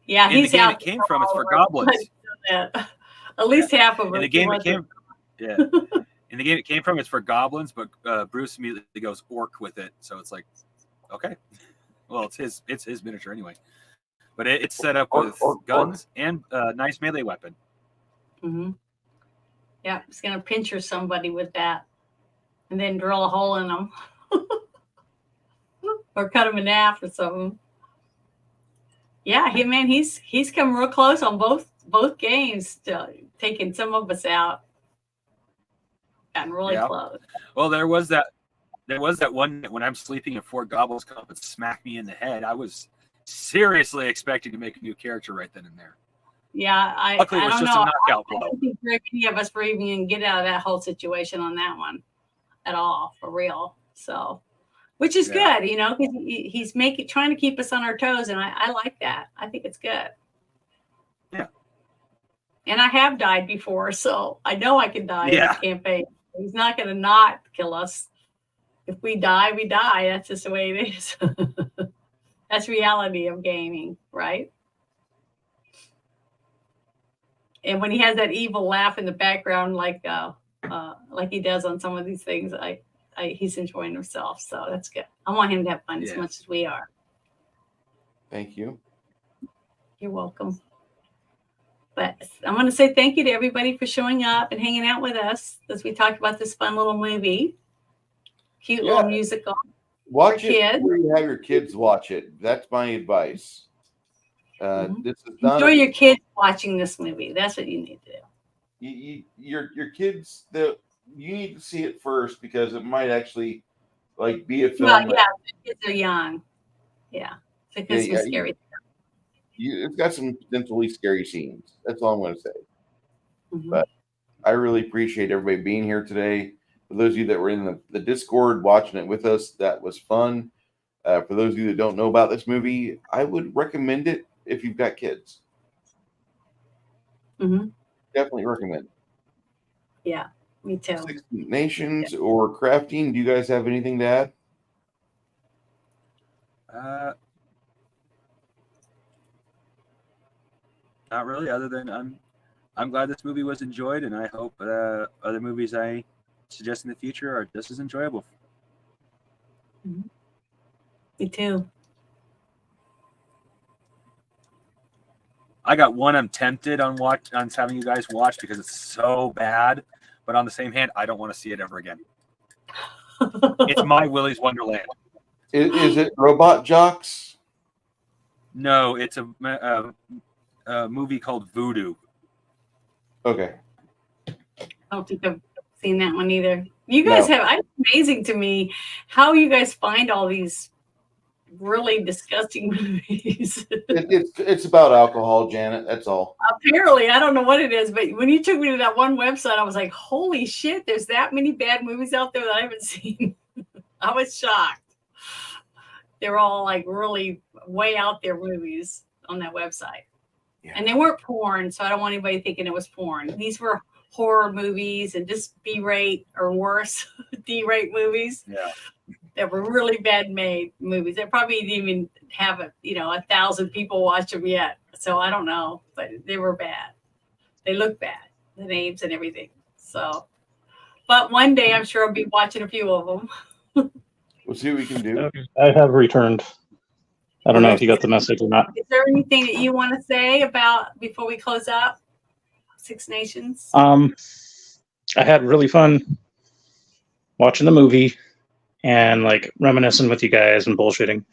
Yeah, he's out. The game it came from is for goblins. At least half of it. In the game it came, in the game it came from, it's for goblins, but Bruce immediately goes orc with it, so it's like, okay, well, it's his miniature anyway, but it's set up with guns and a nice melee weapon. Mm-hmm. Yeah, it's gonna pincher somebody with that, and then drill a hole in them, or cut them in half or something. Yeah, he's come real close on both games, taking some of us out. Gotten really close. Well, there was that one when I'm sleeping and four goblins come up and smack me in the head. I was seriously expecting to make a new character right then and there. Yeah, luckily I it was don't just know. a knockout blow. I don't think very many of us were even going to get out of that whole situation on that one at all, for real. So, which is good, you know, because he's trying to keep us on our toes, and I like that. I think it's good. Yeah. And I have died before, so I know I can die in the campaign. He's not going to not kill us. If we die, we die. That's just the way it is. That's reality of gaming, right? And when he has that evil laugh in the background, like he does on some of these things, he's enjoying himself. So that's good. I want him to have fun as much as we are. Thank you. You're welcome. But I want to say thank you to everybody for showing up and hanging out with us as we talked about this fun little movie. Cute little musical. Watch it where you have your kids watch it. That's my advice. This is not enjoy your kids watching this movie. That's what you need to do. Your kids, you need to see it first because it might actually be a film. Well, the kids are young. Yeah, it's some scary. It's got some potentially scary scenes. That's all I'm going to say. Mm-hmm. But I really appreciate everybody being here today. For those of you that were in the Discord watching it with us, that was fun. For those of you that don't know about this movie, I would recommend it if you've got kids. Mm-hmm. Definitely recommend it. Yeah, me too. Six Nations or Crafting, do you guys have anything to add? Not really, other than I'm glad this movie was enjoyed, and I hope other movies I suggest in the future are just as enjoyable. Mm-hmm. Me too. I got one I'm tempted on having you guys watch because it's so bad, but on the same hand, I don't want to see it ever again. It's My Willy's Wonderland. Is it Robot Jocks? No, it's a movie called Voodoo. Okay. I don't think I've seen that one either. You guys No. have, it's amazing to me how you guys find all these really disgusting movies. It's about alcohol, Janet. That's all. Apparently, I don't know what it is, but when you took me to that one website, I was like, holy shit, there's that many bad movies out there that I haven't seen. I was shocked. They're all like really way out there movies on that website. Yeah. And they weren't porn, so I don't want anybody thinking it was porn. These were horror movies and just B-rate or worse, D-rate movies. Yeah. That were really bad made movies. They probably didn't even have 1,000 people watch them yet. So I don't know, but they were bad. They look bad, the names and everything. So, but one day I'm sure I'll be watching a few of them. We'll see what we can do. I have returned. I don't know if you got the message or not. Is there anything that you want to say about before we close up Six Nations? I had really fun watching the movie and like reminiscing with you guys and bullshitting.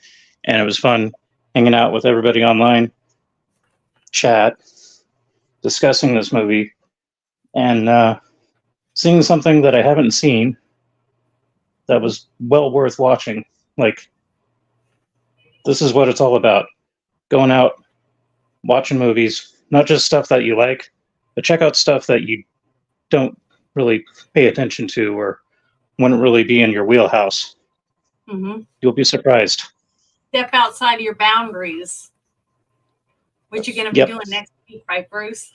And it was fun hanging out with everybody online, chat, discussing this movie, and seeing something that I haven't seen that was well worth watching. Like, this is what it's all about. Going out, watching movies, not just stuff that you like, but check out stuff that you don't really pay attention to or wouldn't really be in your wheelhouse. Mm-hmm. You'll be surprised. Step outside of your boundaries, which you're going to be doing next week, right, Bruce?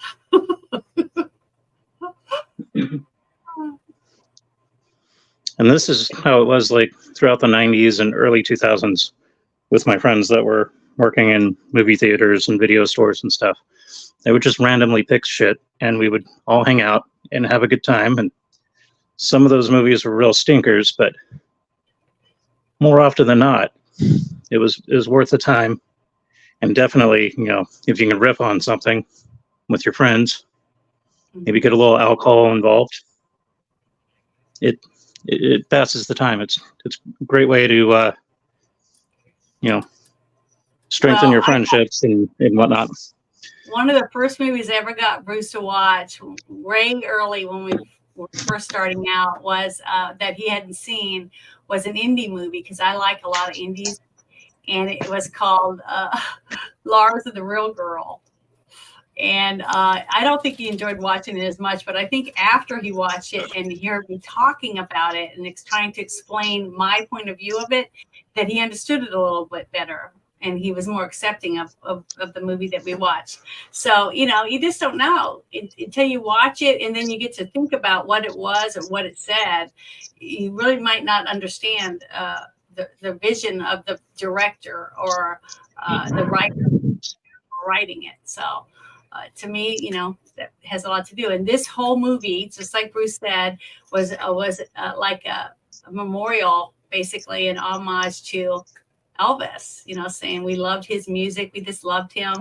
And this is how it was like throughout the 90s and early 2000s with my friends that were working in movie theaters and video stores and stuff. They would just randomly pick shit and we would all hang out and have a good time. And some of those movies were real stinkers, but more often than not, it was worth the time. And definitely, if you can riff on something with your friends, maybe get a little alcohol involved, it passes the time. It's a great way to strengthen your friendships and whatnot. One of the first movies I ever got Bruce to watch, way early when we were first starting out, was that he hadn't seen, was an indie movie, because I like a lot of indies, and it was called Lars and the Real Girl. And I don't think he enjoyed watching it as much, but I think after he watched it and he heard me talking about it and trying to explain my point of view of it, that he understood it a little bit better. And he was more accepting of the movie that we watched. So, you just don't know until you watch it and then you get to think about what it was or what it said. You really might not understand the vision of the director or the writer writing it. So to me, that has a lot to do. And this whole movie, just like Bruce said, was like a memorial, basically an homage to Elvis, saying we loved his music. We just loved him.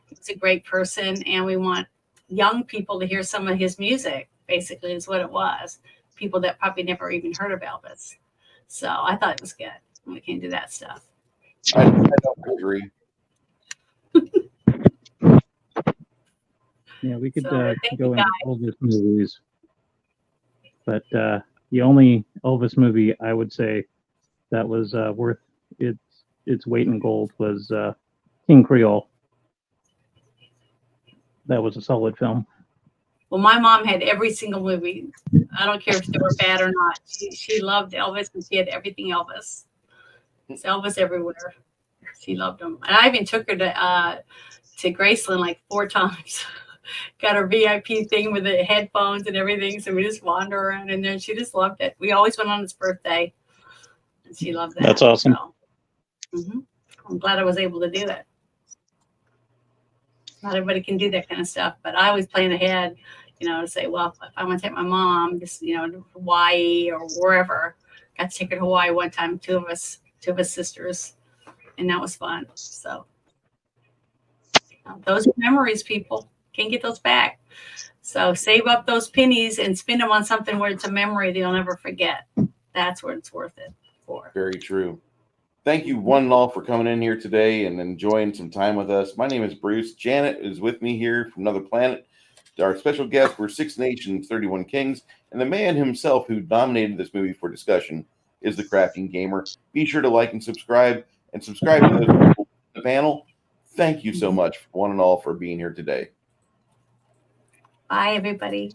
He's a great person. And we want young people to hear some of his music, basically, is what it was. People that probably never even heard of Elvis. So I thought it was good when it came to that stuff. I don't agree. Yeah, we could go into Elvis movies. But the only Elvis movie I would say that was worth its weight in gold was King Creole. That was a solid film. Well, my mom had every single movie. I don't care if they were bad or not. She loved Elvis, and she had everything Elvis. It's Elvis everywhere. She loved him. And I even took her to Graceland like 4 times. Got her VIP thing with the headphones and everything. So we just wander around in there, and she just loved it. We always went on his birthday, and she loved that. That's awesome. So, I'm glad I was able to do that. Not everybody can do that kind of stuff, but I always plan ahead, to say, well, if I want to take my mom, just, to Hawaii or wherever. Got to take her to Hawaii one time, two of us sisters, and that was fun. So those are memories, people. Can't get those back. So save up those pennies and spend them on something where it's a memory that you'll never forget. That's what it's worth it for. Very true. Thank you, one and all, for coming in here today and enjoying some time with us. My name is Bruce. Janet is with me here from another planet, Our special guests were 6 Nations, 31 Kings, and the man himself who nominated this movie for discussion is the Crafting Gamer. Be sure to like and subscribe to those people in the panel. Thank you so much, one and all, for being here today. Bye, everybody.